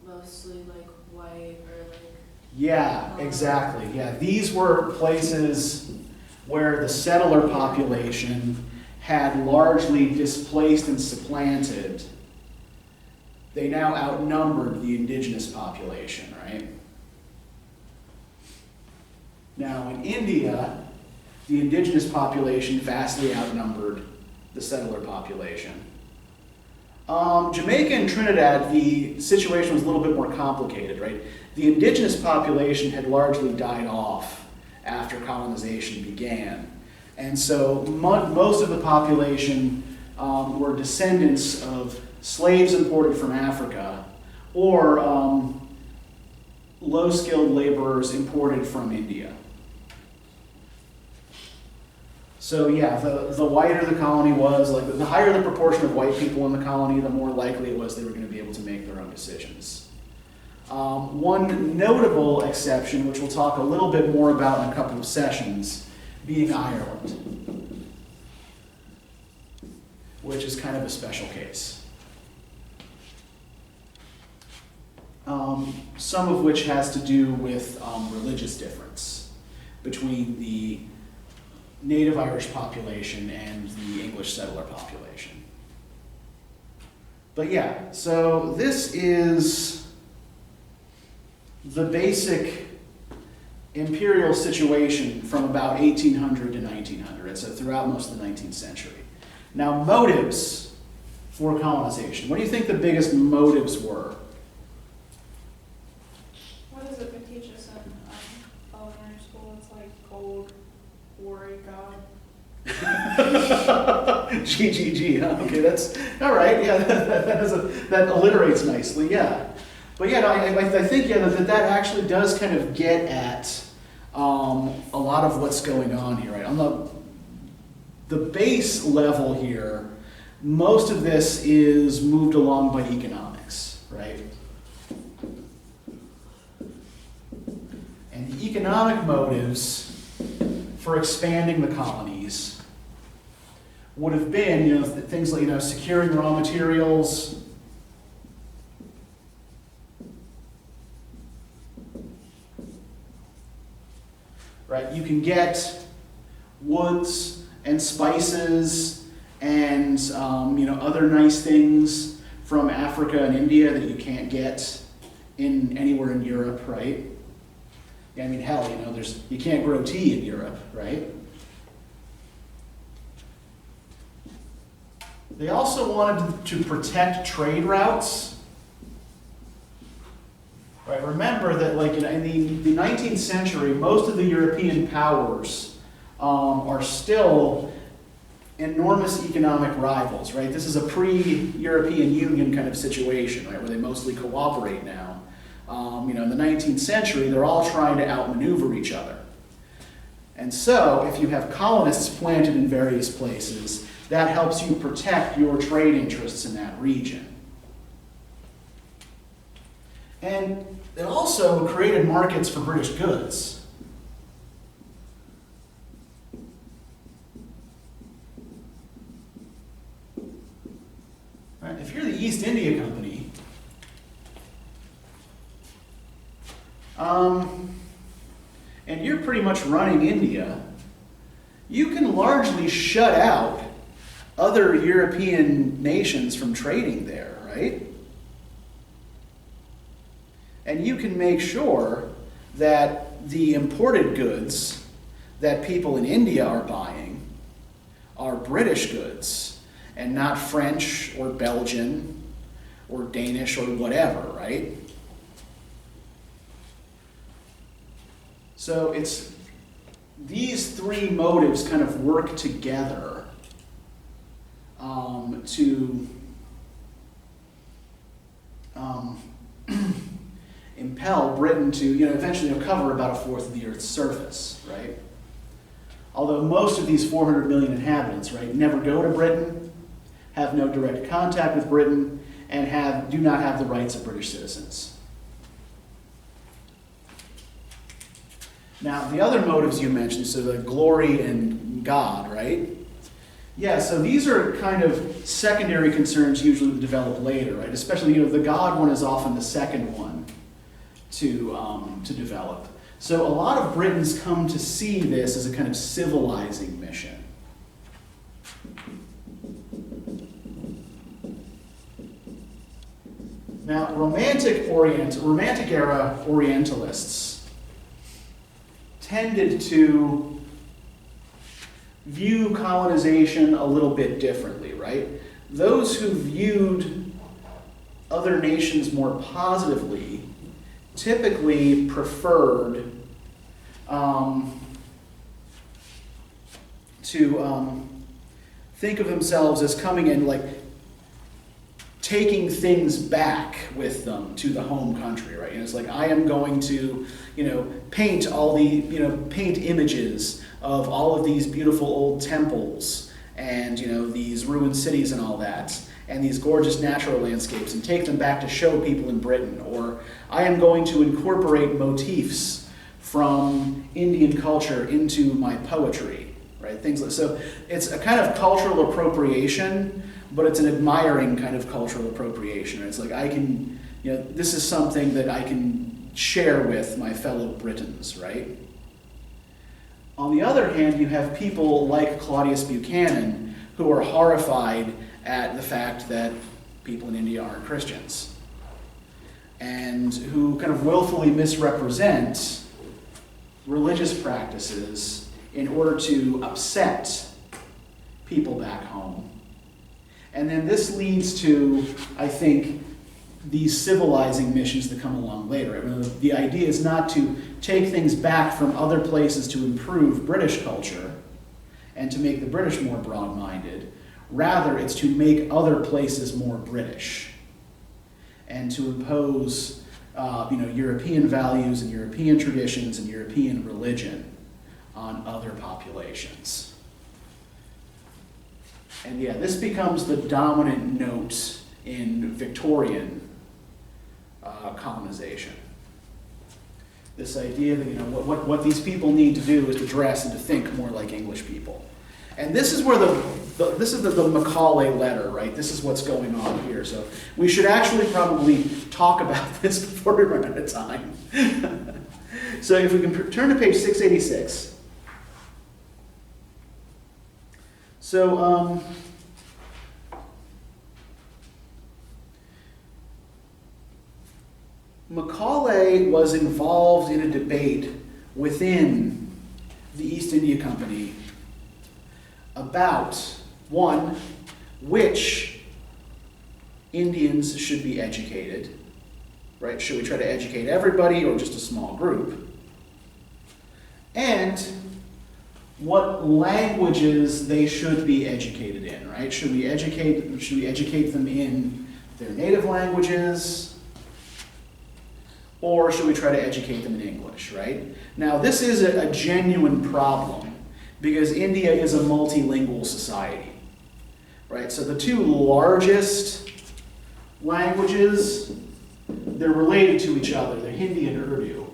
mostly like white or like. Yeah, exactly. Yeah, these were places where the settler population had largely displaced and supplanted. They now outnumbered the indigenous population, right? Now in India, the indigenous population vastly outnumbered the settler population. Jamaica and Trinidad, the situation was a little bit more complicated, right? The indigenous population had largely died off after colonization began. And so most of the population were descendants of slaves imported from Africa or low-skilled laborers imported from India. So yeah, the whiter the colony was, like the higher the proportion of white people in the colony, the more likely it was they were going to be able to make their own decisions. One notable exception, which we'll talk a little bit more about in a couple of sessions, being Ireland, which is kind of a special case. Some of which has to do with religious difference between the native Irish population and the English settler population. But yeah, so this is the basic imperial situation from about 1800 to 1900, so throughout most of the 19th century. Now, motives for colonization. What do you think the biggest motives were? What is it they teach us in elementary school? It's like gold, worry, God. GGG, huh? Okay, that's all right. Yeah, that alliterates nicely. Yeah, but yeah, no, I think yeah that actually does kind of get at a lot of what's going on here, right? On the base level here, most of this is moved along by economics, right? And the economic motives for expanding the colonies would have been, things like, securing raw materials, right? You can get woods and spices and, other nice things from Africa and India that you can't get anywhere in Europe, right? Yeah, I mean, hell, you can't grow tea in Europe, right? They also wanted to protect trade routes. Right? Remember that, in the 19th century, most of the European powers are still enormous economic rivals. Right? This is a pre-European Union kind of situation, right, where they mostly cooperate now. In the 19th century, they're all trying to outmaneuver each other. And so, if you have colonists planted in various places, that helps you protect your trade interests in that region. And it also created markets for British goods. Right? If you're the East India Company, and you're pretty much running India, you can largely shut out other European nations from trading there, right? And you can make sure that the imported goods that people in India are buying are British goods and not French or Belgian or Danish or whatever, right? So it's these three motives kind of work together to impel Britain to, eventually cover about a fourth of the Earth's surface, right? Although most of these 400 million inhabitants, right, never go to Britain, have no direct contact with Britain, and do not have the rights of British citizens. Now, the other motives you mentioned, so the glory and God, right? Yeah, so these are kind of secondary concerns usually develop later, right? Especially, the God one is often the second one to develop. So a lot of Britons come to see this as a kind of civilizing mission. Now, Romantic era Orientalists tended to view colonization a little bit differently, right? those who viewed other nations more positively typically preferred to think of themselves as coming in, like taking things back with them to the home country, right? And it's like, I am going to, paint paint images of all of these beautiful old temples and, these ruined cities and all that, and these gorgeous natural landscapes, and take them back to show people in Britain. Or I am going to incorporate motifs from Indian culture into my poetry, right? Things like, so it's a kind of cultural appropriation, but it's an admiring kind of cultural appropriation. It's like, I can, this is something that I can share with my fellow Britons, right? On the other hand, you have people like Claudius Buchanan who are horrified at the fact that people in India aren't Christians, and who kind of willfully misrepresent religious practices in order to upset people back home. And then this leads to, I think, these civilizing missions that come along later. I mean, the idea is not to take things back from other places to improve British culture and to make the British more broad-minded. Rather, it's to make other places more British and to impose European values and European traditions and European religion on other populations. And yeah, this becomes the dominant note in Victorian colonization. This idea that what these people need to do is to dress and to think more like English people. And this is where the Macaulay Letter, right? This is what's going on here. So we should actually probably talk about this before we run out of time. So if we can turn to page 686. So, Macaulay was involved in a debate within the East India Company about, one, which Indians should be educated, right? Should we try to educate everybody or just a small group? And what languages they should be educated in, right? Should we educate them in their native languages? Or should we try to educate them in English, right? Now, this is a genuine problem because India is a multilingual society, right? So the two largest languages, they're related to each other. They're Hindi and Urdu.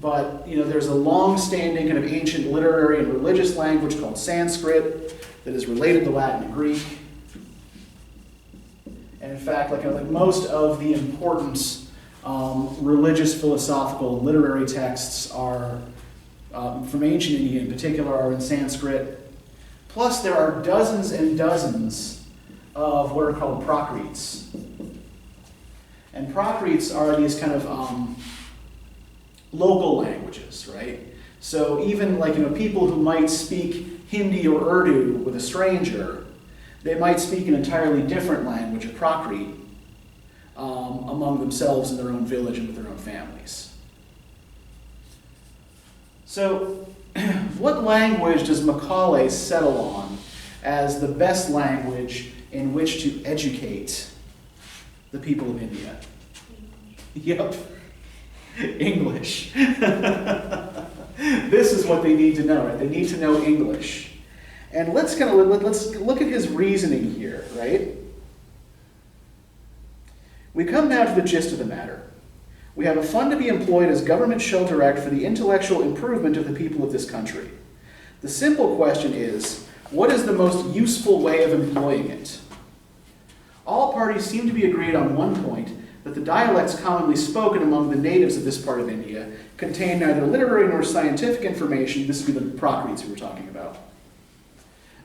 But there's a long-standing kind of ancient literary and religious language called Sanskrit that is related to Latin and Greek. And in fact, like most of the important religious, philosophical, and literary texts are from ancient India in particular are in Sanskrit. Plus, there are dozens and dozens of what are called Prakrits. And Prakrits are these kind of local languages, right? So even people who might speak Hindi or Urdu with a stranger, they might speak an entirely different language, a Prakrit, among themselves in their own village and with their own families. So, what language does Macaulay settle on as the best language in which to educate the people of India? Yep, English. This is what they need to know, right? They need to know English. And let's look at his reasoning here, right? We come now to the gist of the matter. We have a fund to be employed as Government Shelter Act for the intellectual improvement of the people of this country. The simple question is, what is the most useful way of employing it? All parties seem to be agreed on one point, that the dialects commonly spoken among the natives of this part of India contain neither literary nor scientific information, this would be the Prakrits we were talking about,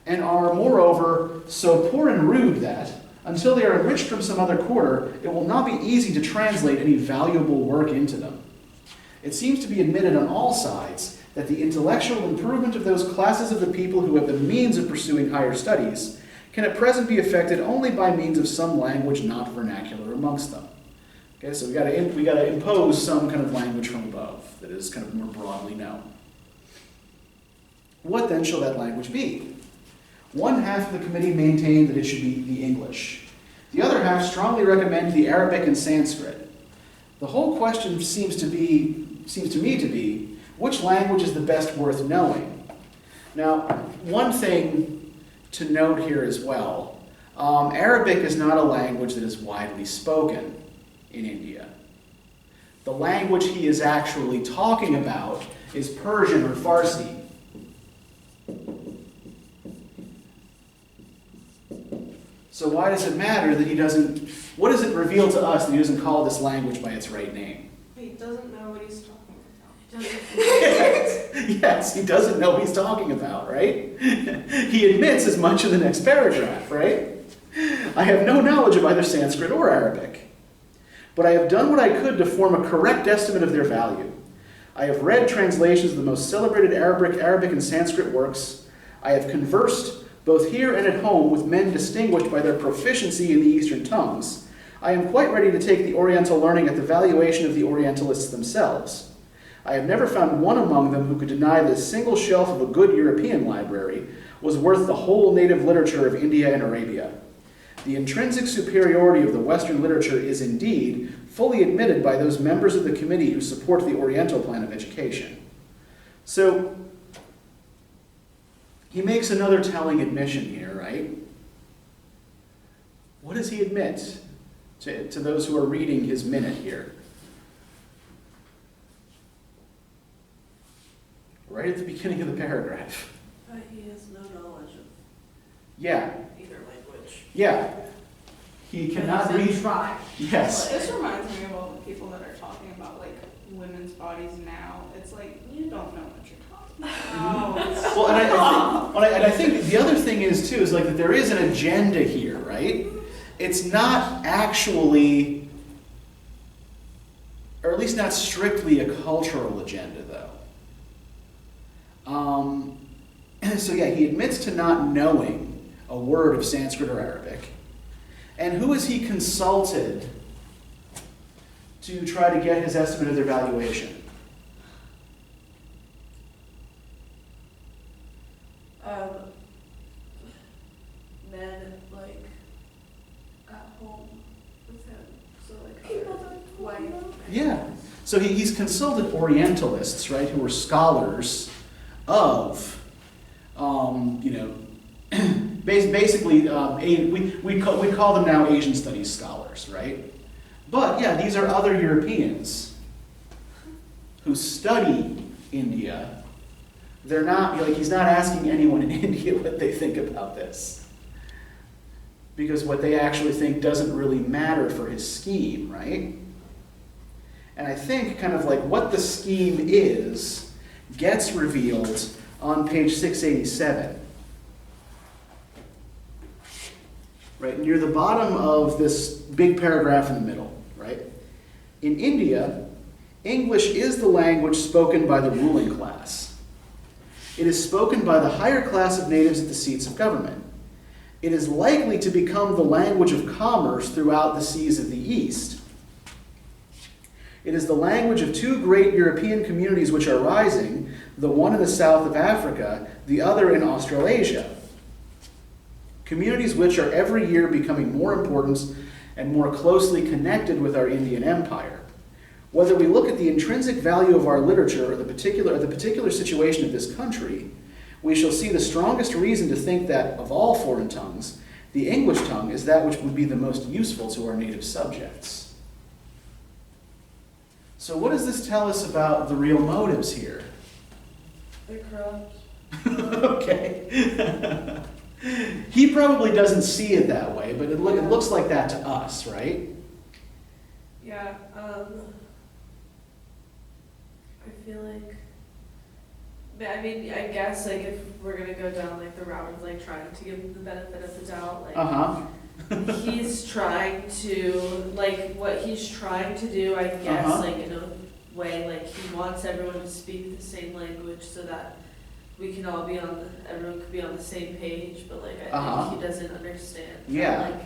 and are, moreover, so poor and rude that, until they are enriched from some other quarter, it will not be easy to translate any valuable work into them. It seems to be admitted on all sides that the intellectual improvement of those classes of the people who have the means of pursuing higher studies can at present be effected only by means of some language not vernacular amongst them. Okay, so we gotta impose some kind of language from above that is kind of more broadly known. What then shall that language be? One half of the committee maintained that it should be the English. The other half strongly recommended the Arabic and Sanskrit. The whole question seems to me to be, which language is the best worth knowing? Now, one thing to note here as well, Arabic is not a language that is widely spoken in India. The language he is actually talking about is Persian or Farsi. So why does it matter that he doesn't, what does it reveal to us that he doesn't call this language by its right name? He doesn't know what he's talking about. Yes, he doesn't know what he's talking about, right? He admits as much in the next paragraph, right? I have no knowledge of either Sanskrit or Arabic, but I have done what I could to form a correct estimate of their value. I have read translations of the most celebrated Arabic and Sanskrit works. I have conversed both here and at home with men distinguished by their proficiency in the Eastern tongues. I am quite ready to take the Oriental learning at the valuation of the Orientalists themselves. I have never found one among them who could deny that a single shelf of a good European library was worth the whole native literature of India and Arabia. The intrinsic superiority of the Western literature is indeed fully admitted by those members of the committee who support the Oriental plan of education. So, he makes another telling admission here, right? What does he admit to those who are reading his minute here? Right at the beginning of the paragraph. But he has no knowledge of Yeah, either language. yeah. He cannot But he's read. try. Yes. This reminds me of all the people that are talking about like women's bodies now. It's like, you don't know what you're talking about. Well, and I think the other thing is too is like that there is an agenda here, right? It's not actually, or at least not strictly a cultural agenda, though. So yeah, he admits to not knowing a word of Sanskrit or Arabic. And who has he consulted to try to get his estimate of their valuation? Men like at home with him. So like people that wife. Yeah. So he's consulted Orientalists, right, who were scholars of, basically, we call them now Asian studies scholars, right? But yeah, these are other Europeans who study India. They're not, like, he's not asking anyone in India what they think about this. Because what they actually think doesn't really matter for his scheme, right? And I think kind of like what the scheme is gets revealed on page 687. Right, near the bottom of this big paragraph in the middle, right? In India, English is the language spoken by the ruling class. It is spoken by the higher class of natives at the seats of government. It is likely to become the language of commerce throughout the seas of the East. It is the language of two great European communities which are rising, the one in the south of Africa, the other in Australasia. Communities which are every year becoming more important and more closely connected with our Indian Empire. Whether we look at the intrinsic value of our literature or the particular situation of this country, we shall see the strongest reason to think that, of all foreign tongues, the English tongue is that which would be the most useful to our native subjects. So what does this tell us about the real motives here? They're corrupt. Okay. He probably doesn't see it that way, but it looks like that to us, right? Yeah, I feel like, I mean, I guess, like, if we're gonna go down, like, the route of, like, trying to give him the benefit of the doubt, like, he's trying to, like, what he's trying to do, I guess, like, in a way. Like, he wants everyone to speak the same language so that we can all be everyone could be on the same page, but like, I think he doesn't understand. Yeah. That, like,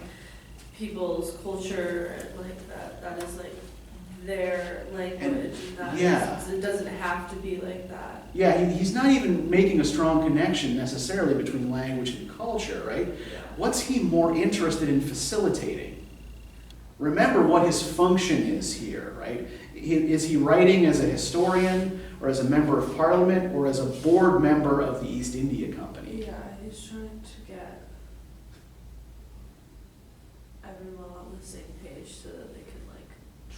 people's culture and like that is like their language, and that it doesn't have to be like that. Yeah, he's not even making a strong connection necessarily between language and culture, right? Yeah. What's he more interested in facilitating? Remember what his function is here, right? Is he writing as a historian, or as a member of parliament, or as a board member of the East India Company? Yeah, he's trying to get everyone on the same page so that they can like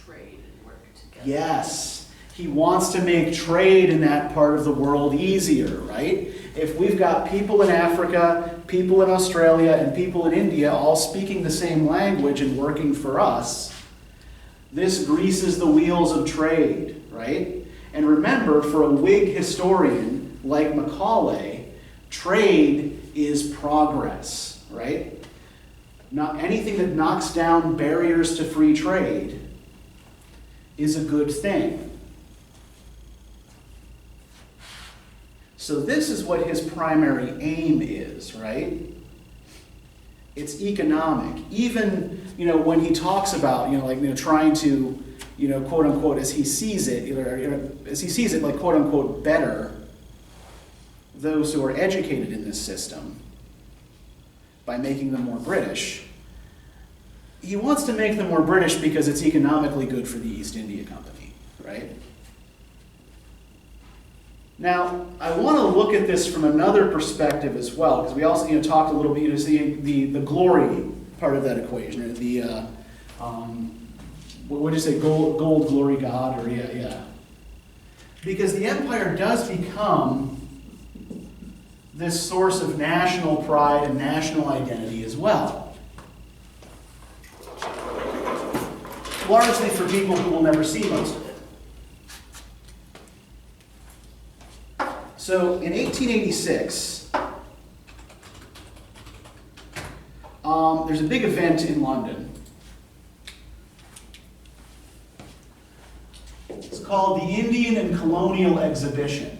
trade and work together. Yes, he wants to make trade in that part of the world easier, right? If we've got people in Africa, people in Australia, and people in India all speaking the same language and working for us, this greases the wheels of trade, right? And remember, for a Whig historian like Macaulay, trade is progress, right? Not anything that knocks down barriers to free trade is a good thing. So this is what his primary aim is, right? It's economic. Even, when he talks about, trying to, quote unquote, as he sees it, like, quote unquote, better those who are educated in this system by making them more British. He wants to make them more British because it's economically good for the East India Company, right? Now, I want to look at this from another perspective as well, because we also talked a little bit, the glory part of that equation, or the, what would you say, gold, glory, God, or yeah. Because the empire does become this source of national pride and national identity as well. Largely for people who will never see most of it. So in 1886, there's a big event in London. It's called the Indian and Colonial Exhibition.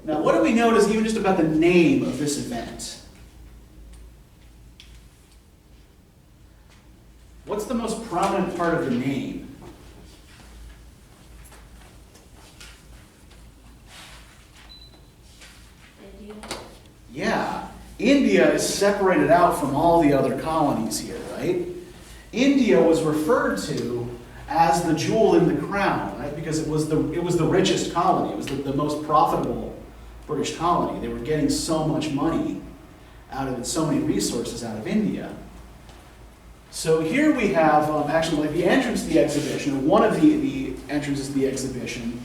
Now, what do we notice even just about the name of this event? What's the most prominent part of the name? India. Yeah, India is separated out from all the other colonies here, right? India was referred to as the jewel in the crown, right? Because it was the richest colony. It was the most profitable British colony. They were getting so much money out of it, so many resources out of India. So here we have actually, like, the entrance to the exhibition, or one of the entrances to the exhibition,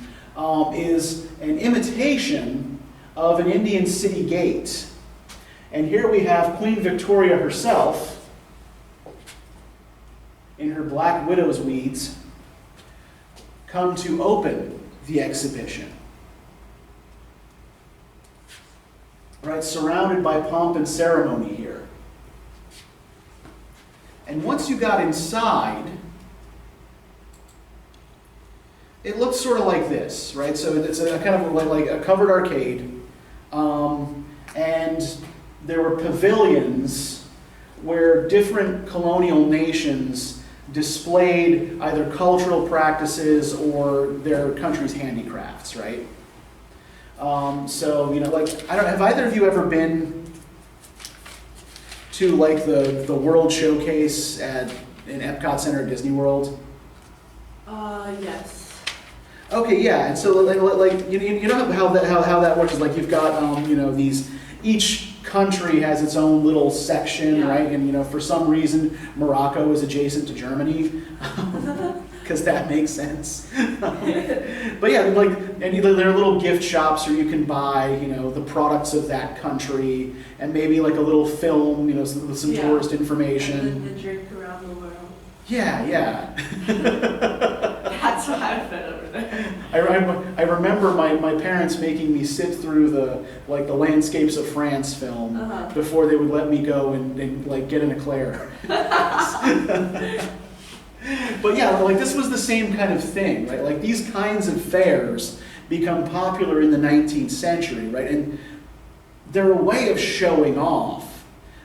is an imitation of an Indian city gate. And here we have Queen Victoria herself in her black widow's weeds come to open the exhibition. Right, surrounded by pomp and ceremony here. And once you got inside, it looks sort of like this, right? So it's a kind of like a covered arcade, and there were pavilions where different colonial nations displayed either cultural practices or their country's handicrafts, right? So, like, I don't know, have either of you ever been to, like, the World Showcase in Epcot Center at Disney World? Yes. Okay, yeah, and so like you know how that works is, like, you've got each country has its own little section, yeah. Right? And for some reason Morocco is adjacent to Germany. Because that makes sense. But yeah, like, and there are little gift shops where you can buy, the products of that country, and maybe like a little film, with some tourist information. And then the drink around the world. Yeah. That's what I've been over there. I remember my parents making me sit through the Landscapes of France film before they would let me go and like get an eclair. But yeah, like this was the same kind of thing, right? Like these kinds of fairs become popular in the 19th century, right? And they're a way of showing off.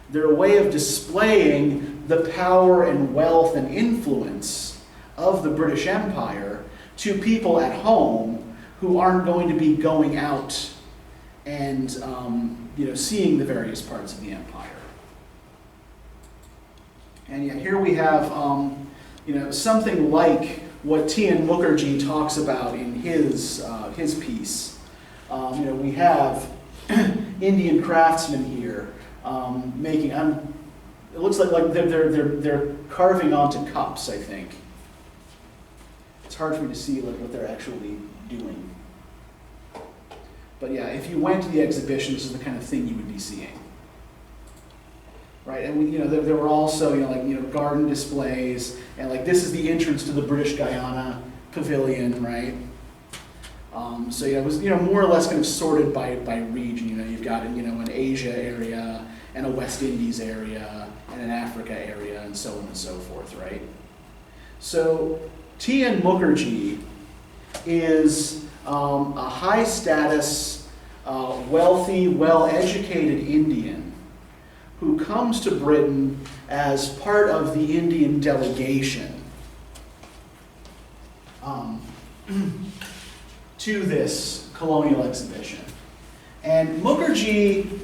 They're a way of displaying the power and wealth and influence of the British Empire to people at home who aren't going to be going out and seeing the various parts of the empire. And yet here we have something like what T.N. Mukherjee talks about in his piece. We have Indian craftsmen here making. It looks like they're carving onto cups, I think. It's hard for me to see what they're actually doing. But yeah, if you went to the exhibition, this is the kind of thing you would be seeing. Right, and there were also garden displays, and this is the entrance to the British Guiana Pavilion, right? So it was more or less kind of sorted by region. You've got an Asia area and a West Indies area and an Africa area and so on and so forth, right? So T.N. Mukherjee is a high status, wealthy, well-educated Indian who comes to Britain as part of the Indian delegation to this colonial exhibition. And Mukherjee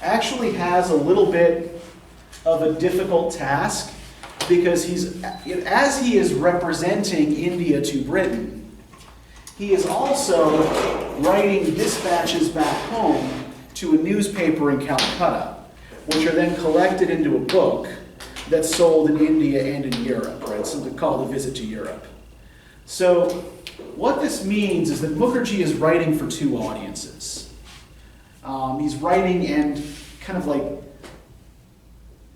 actually has a little bit of a difficult task because as he is representing India to Britain, he is also writing dispatches back home to a newspaper in Calcutta, which are then collected into a book that's sold in India and in Europe, right? Something called A Visit to Europe. So what this means is that Mukherjee is writing for two audiences. He's writing and kind of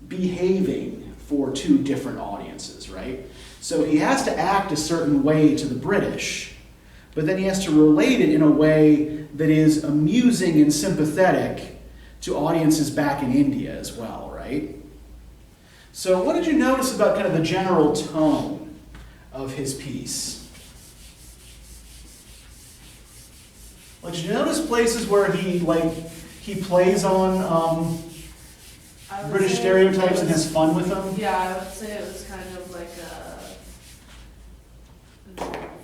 behaving for two different audiences, right? So he has to act a certain way to the British, but then he has to relate it in a way that is amusing and sympathetic to audiences back in India as well, right? So what did you notice about kind of the general tone of his piece? Did you notice places where he plays on British stereotypes and has fun with them? Yeah, I would say it was kind of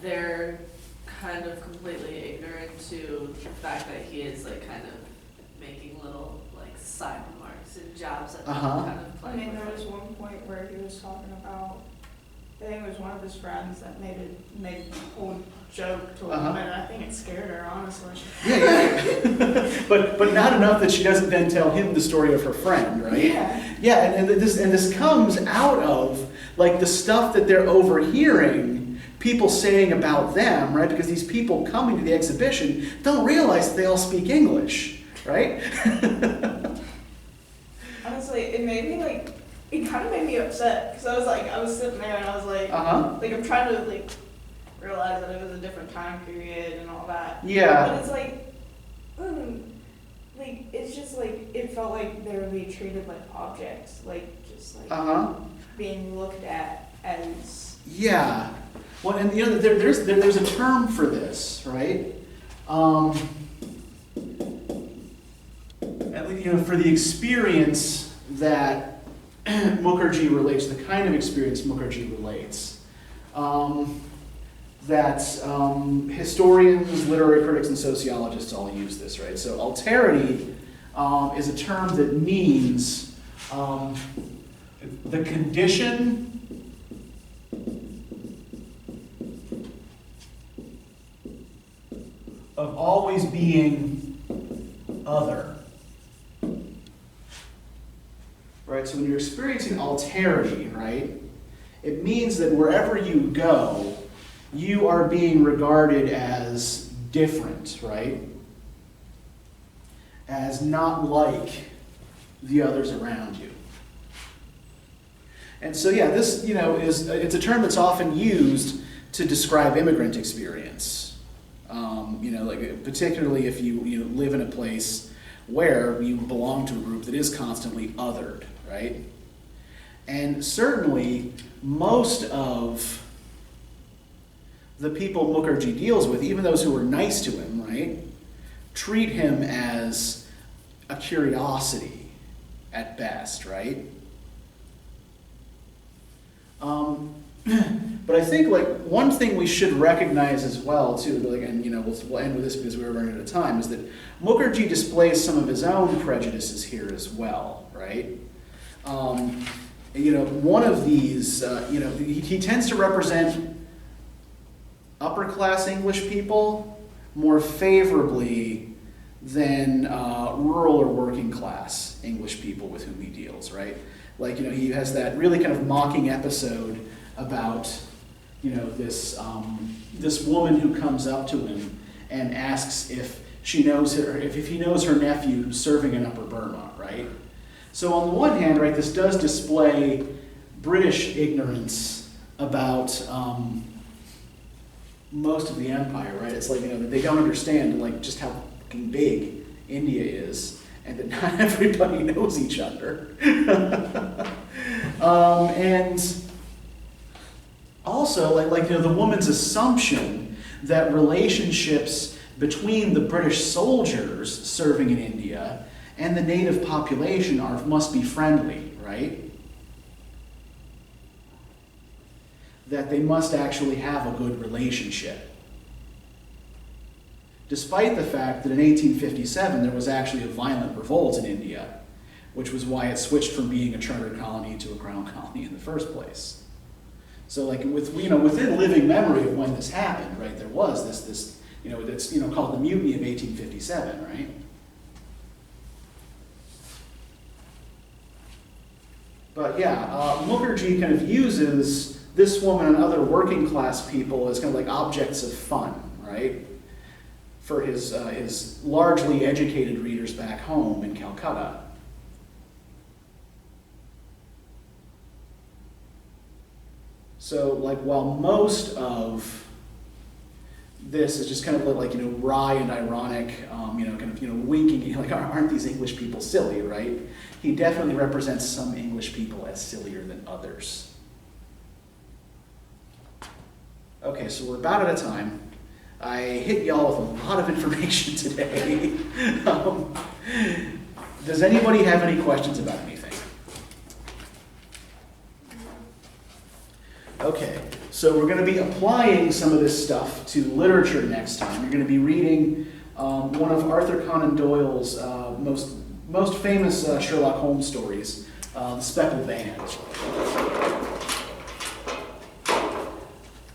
they're kind of completely ignorant to the fact that he is kind of making little side remarks and jobs that kind of play. I mean, there was one point where he was talking about, I think it was one of his friends that made a whole joke to a woman, and I think it scared her, honestly. Yeah. but not enough that she doesn't then tell him the story of her friend, right? Yeah. Yeah, and this comes out of the stuff that they're overhearing people saying about them, right? Because these people coming to the exhibition don't realize that they all speak English, right? Honestly, it made me it kind of made me upset because I was sitting there and I was I'm trying to realize that it was a different time period and all that. Yeah. But it's it's just it felt like they were being treated like objects, being looked at as. Yeah. Well, and there's a term for this, right? For the experience that Mukherjee relates, the kind of experience Mukherjee relates, that historians, literary critics, and sociologists all use this, right? So alterity is a term that means the condition of always being other. Right, so when you're experiencing alterity, right, it means that wherever you go, you are being regarded as different, right? As not like the others around you. And so, yeah, this, it's a term that's often used to describe immigrant experience. Like particularly if you live in a place where you belong to a group that is constantly othered, right? And certainly most of the people Mukharji deals with, even those who are nice to him, right, treat him as a curiosity at best, right? But I think like one thing we should recognize as well too, like, and we'll end with this because we're running out of time, is that Mukharji displays some of his own prejudices here as well, right? One of these, he tends to represent upper class English people more favorably than rural or working class English people with whom he deals, right? Like, he has that really kind of mocking episode about, this woman who comes up to him and asks if she knows her, if he knows her nephew who's serving in Upper Burma, right? So on the one hand, right, this does display British ignorance about most of the empire, right? It's like, that they don't understand like just how fucking big India is, and that not everybody knows each other. And also, the woman's assumption that relationships between the British soldiers serving in India and the native population must be friendly, right? That they must actually have a good relationship. Despite the fact that in 1857 there was actually a violent revolt in India, which was why it switched from being a chartered colony to a crown colony in the first place. So within living memory of when this happened, right, there was this it's called the Mutiny of 1857, right? But yeah, Mukharji kind of uses this woman and other working class people as kind of like objects of fun, right? For his largely educated readers back home in Calcutta. So while most of this is just kind of like wry and ironic, winking, like aren't these English people silly, right? He definitely represents some English people as sillier than others. Okay, so we're about out of time. I hit y'all with a lot of information today. Does anybody have any questions about anything? Okay, so we're going to be applying some of this stuff to literature next time. You're going to be reading one of Arthur Conan Doyle's most famous Sherlock Holmes stories, The Speckled Band.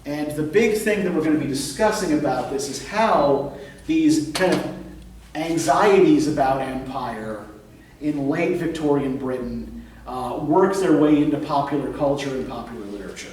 And the big thing that we're going to be discussing about this is how these kind of anxieties about empire in late Victorian Britain work their way into popular culture and popular literature.